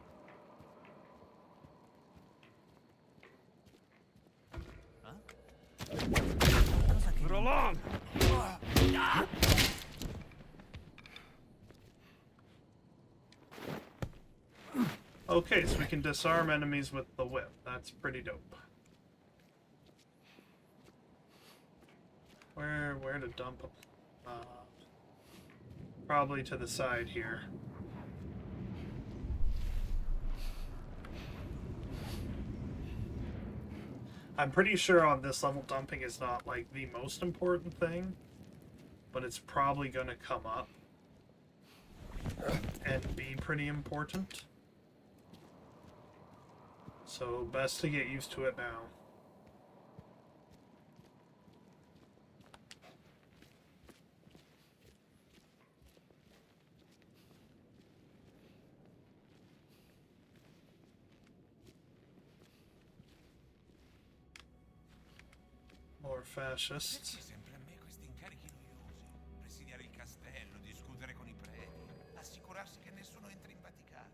Put along! Okay, so we can disarm enemies with the whip. That's pretty dope. Where to dump them? Probably to the side here. I'm pretty sure on this level dumping is not like the most important thing, but it's probably gonna come up and be pretty important. So best to get used to it now. More fascists. Sempre a me questi incarichi noiosi. Presidiare il castello, discutere con i preti, assicurarsi che nessuno entri in Vaticano.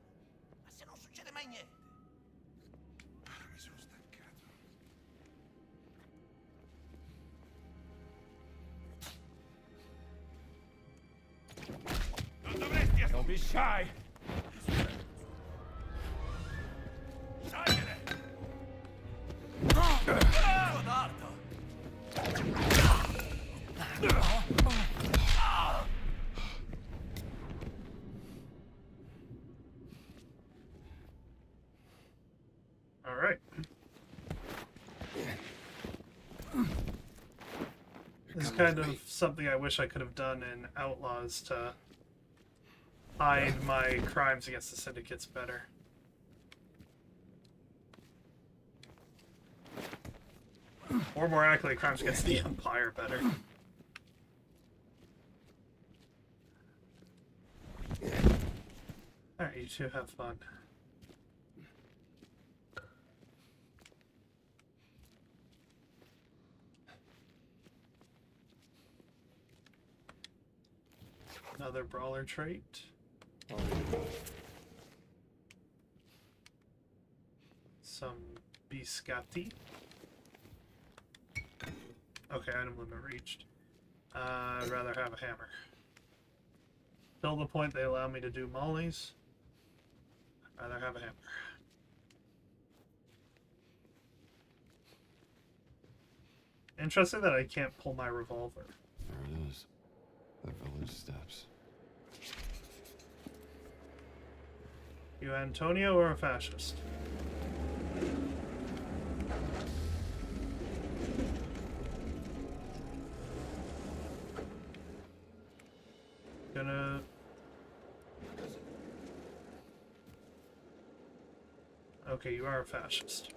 Ma se non succede mai niente. Mi sono stancato. Non dovresti essere... Don't be shy! Togliere! Codardo! All right. This is kind of something I wish I could have done in Outlaws to hide my crimes against the syndicates better. Or more accurately, crimes against the Empire better. Alright, you two have fun. Another brawler trait. Some biscotti. Okay, item limit reached. I'd rather have a hammer. Till the point they allow me to do mollies, I'd rather have a hammer. Interesting that I can't pull my revolver. There it is. The village steps. You Antonio or a fascist? Gonna... Okay, you are a fascist.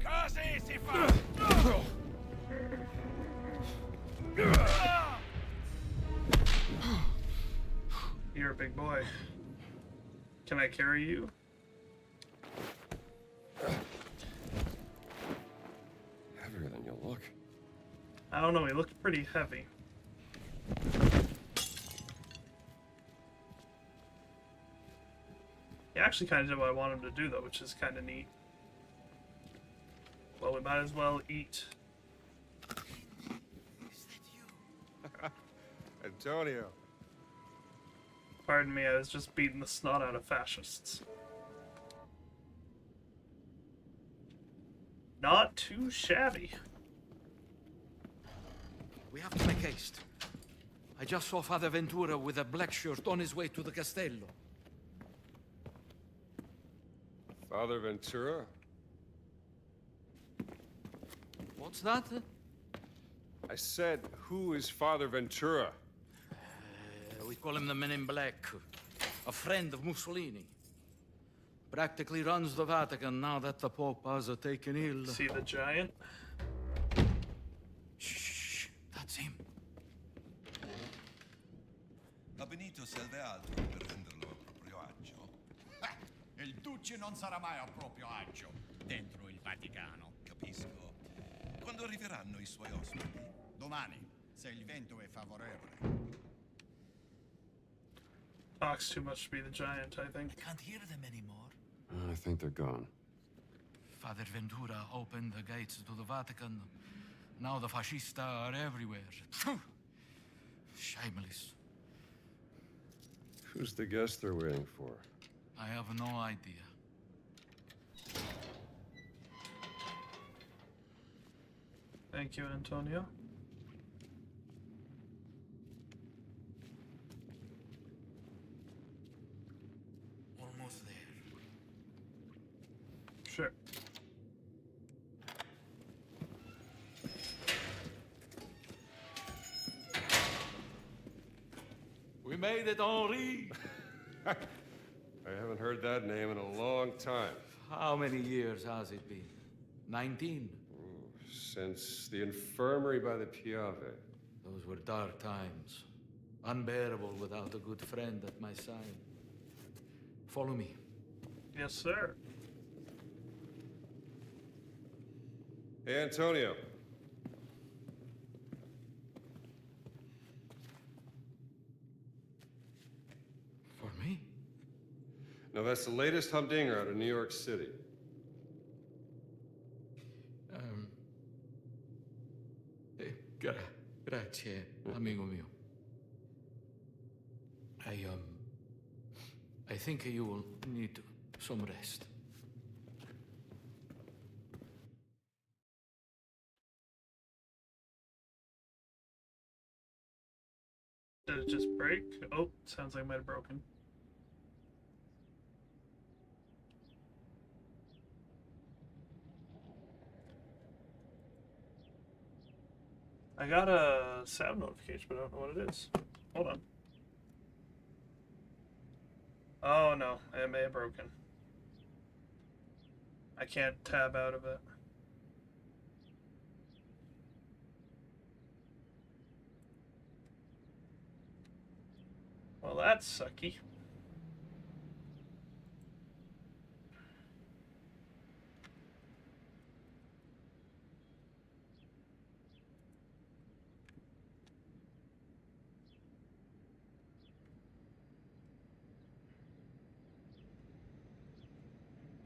Così si fa! You're a big boy. Can I carry you? Heavier than you look. I don't know, he looked pretty heavy. He actually kind of did what I want him to do, though, which is kind of neat. Well, we might as well eat. Antonio. Pardon me, I was just beating the snot out of fascists. Not too shabby. We have to make haste. I just saw Father Ventura with a black shirt on his way to the Castello. Father Ventura? What's that? I said, who is Father Ventura? We call him the Men in Black. A friend of Mussolini. Practically runs the Vatican now that the Pope has taken ill. See the giant? Shh, that's him. A Benito serve altro per renderlo a proprio agio. Il duce non sarà mai a proprio agio dentro il Vaticano. Capisco. Quando arriveranno i suoi ospiti? Domani, se il vento è favorevole. Talks too much to be the giant, I think. I can't hear them anymore. I think they're gone. Father Ventura opened the gates to the Vatican. Now the fascista are everywhere. Shameless. Who's the guest they're waiting for? I have no idea. Thank you, Antonio. Almost there. Sure. We made it, Henri! I haven't heard that name in a long time. How many years has it been? 19? Since the infirmary by the Piave. Those were dark times. Unbearable without a good friend at my side. Follow me. Yes, sir. Hey, Antonio. For me? Now, that's the latest humdinger out of New York City. Grazie, amigo mio. I think you will need some rest. Did it just break? Oh, sounds like it might have broken. I got a sound notification, but I don't know what it is. Hold on. Oh no, it may have broken. I can't tab out of it. Well, that's sucky.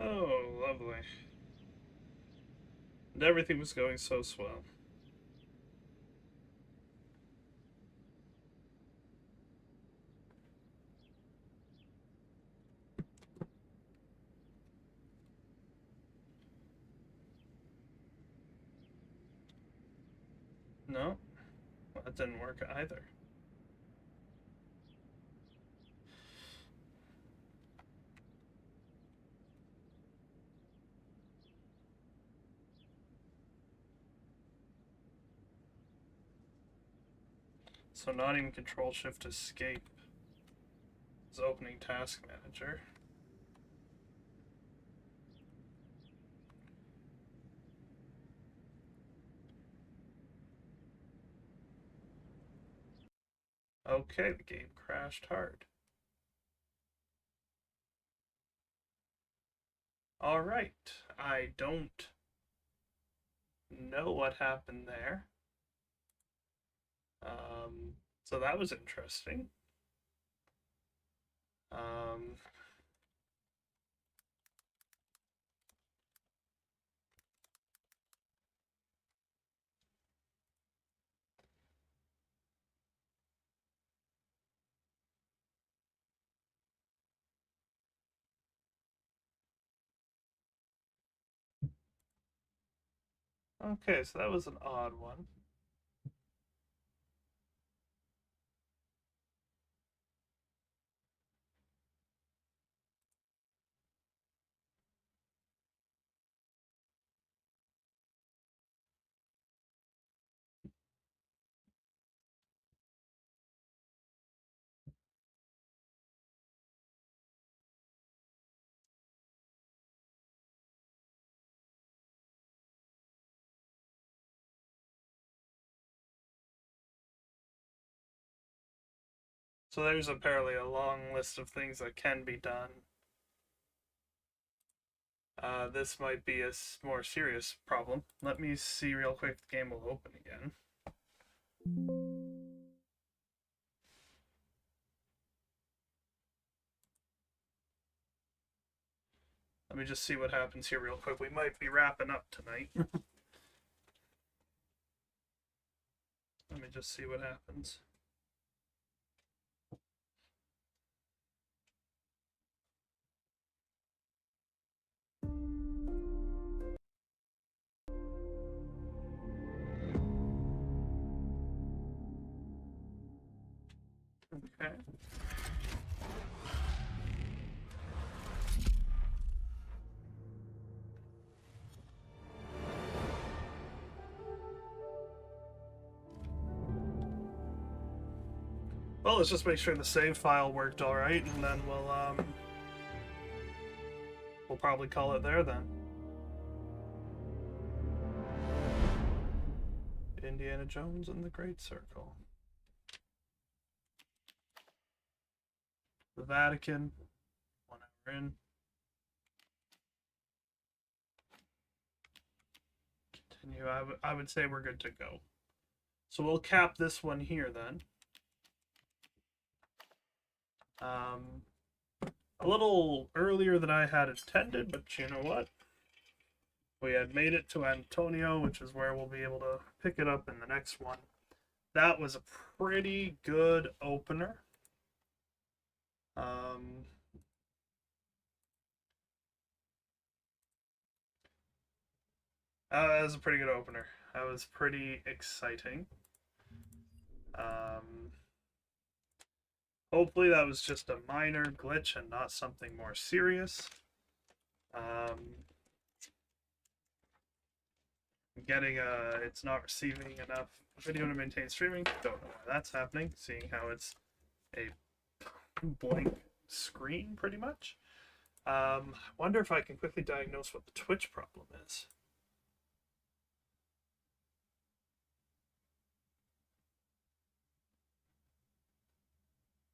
Oh, lovely. And everything was going so swell. No, that didn't work either. So not even Control Shift Escape is opening Task Manager. Okay, the game crashed hard. Alright, I don't know what happened there. So that was interesting. Okay, so that was an odd one. So there's apparently a long list of things that can be done. This might be a more serious problem. Let me see real quick if the game will open again. Let me just see what happens here real quick. We might be wrapping up tonight. Let me just see what happens. Okay. Well, let's just make sure the save file worked all right, and then we'll probably call it there then. Indiana Jones and the Great Circle. The Vatican. 1 hour in. Continue. I would say we're good to go. So we'll cap this one here then. A little earlier than I had intended, but you know what? We had made it to Antonio, which is where we'll be able to pick it up in the next one. That was a pretty good opener. That was a pretty good opener. That was pretty exciting. Hopefully that was just a minor glitch and not something more serious. It's not receiving enough video to maintain streaming. Don't know why that's happening, seeing how it's a blank screen pretty much. I wonder if I can quickly diagnose what the Twitch problem is.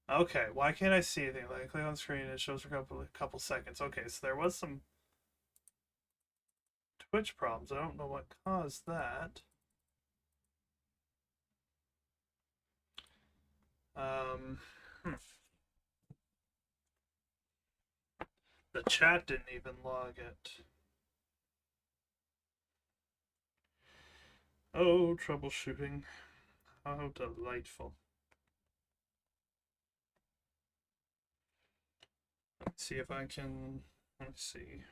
Okay, why can't I see anything? Like, click on the screen, it shows for a couple seconds. Okay, so there was some Twitch problems. I don't know what caused that. The chat didn't even log it. Oh, troubleshooting. How delightful. Let's see if I can, let's see.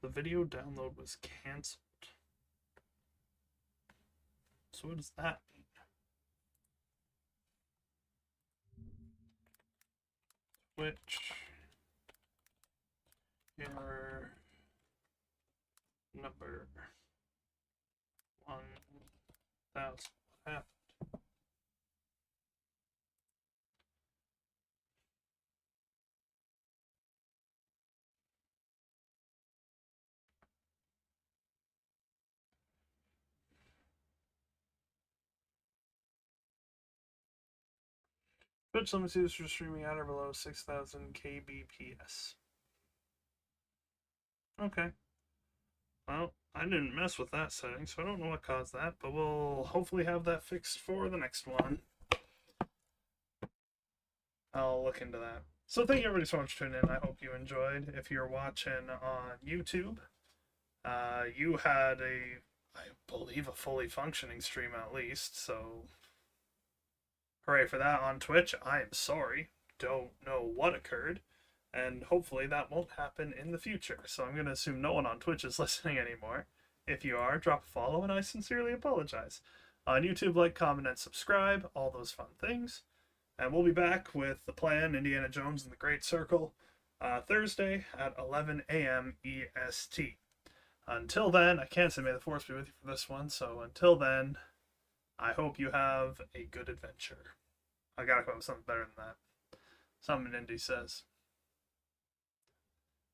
The video download was canceled. So what does that mean? Twitch error number 1000. What happened? Twitch limits users for streaming at or below 6,000 kbps. Okay. Well, I didn't mess with that setting, so I don't know what caused that, but we'll hopefully have that fixed for the next one. I'll look into that. So thank you everybody so much for tuning in. I hope you enjoyed. If you're watching on YouTube, you had I believe, a fully functioning stream at least, so hooray for that. On Twitch, I am sorry. Don't know what occurred, and hopefully that won't happen in the future. So I'm going to assume no one on Twitch is listening anymore. If you are, drop a follow, and I sincerely apologize. On YouTube, like, comment, and subscribe, all those fun things. And we'll be back with the plan, Indiana Jones and the Great Circle, Thursday at 11 a.m. EST. Until then, I can't say may the force be with you for this one, so until then, I hope you have a good adventure. I gotta come up with something better than that. Something Indy says.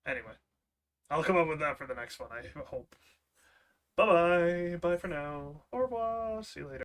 Anyway, I'll come up with that for the next one, I hope. Bye-bye. Bye for now. Au revoir. See you later.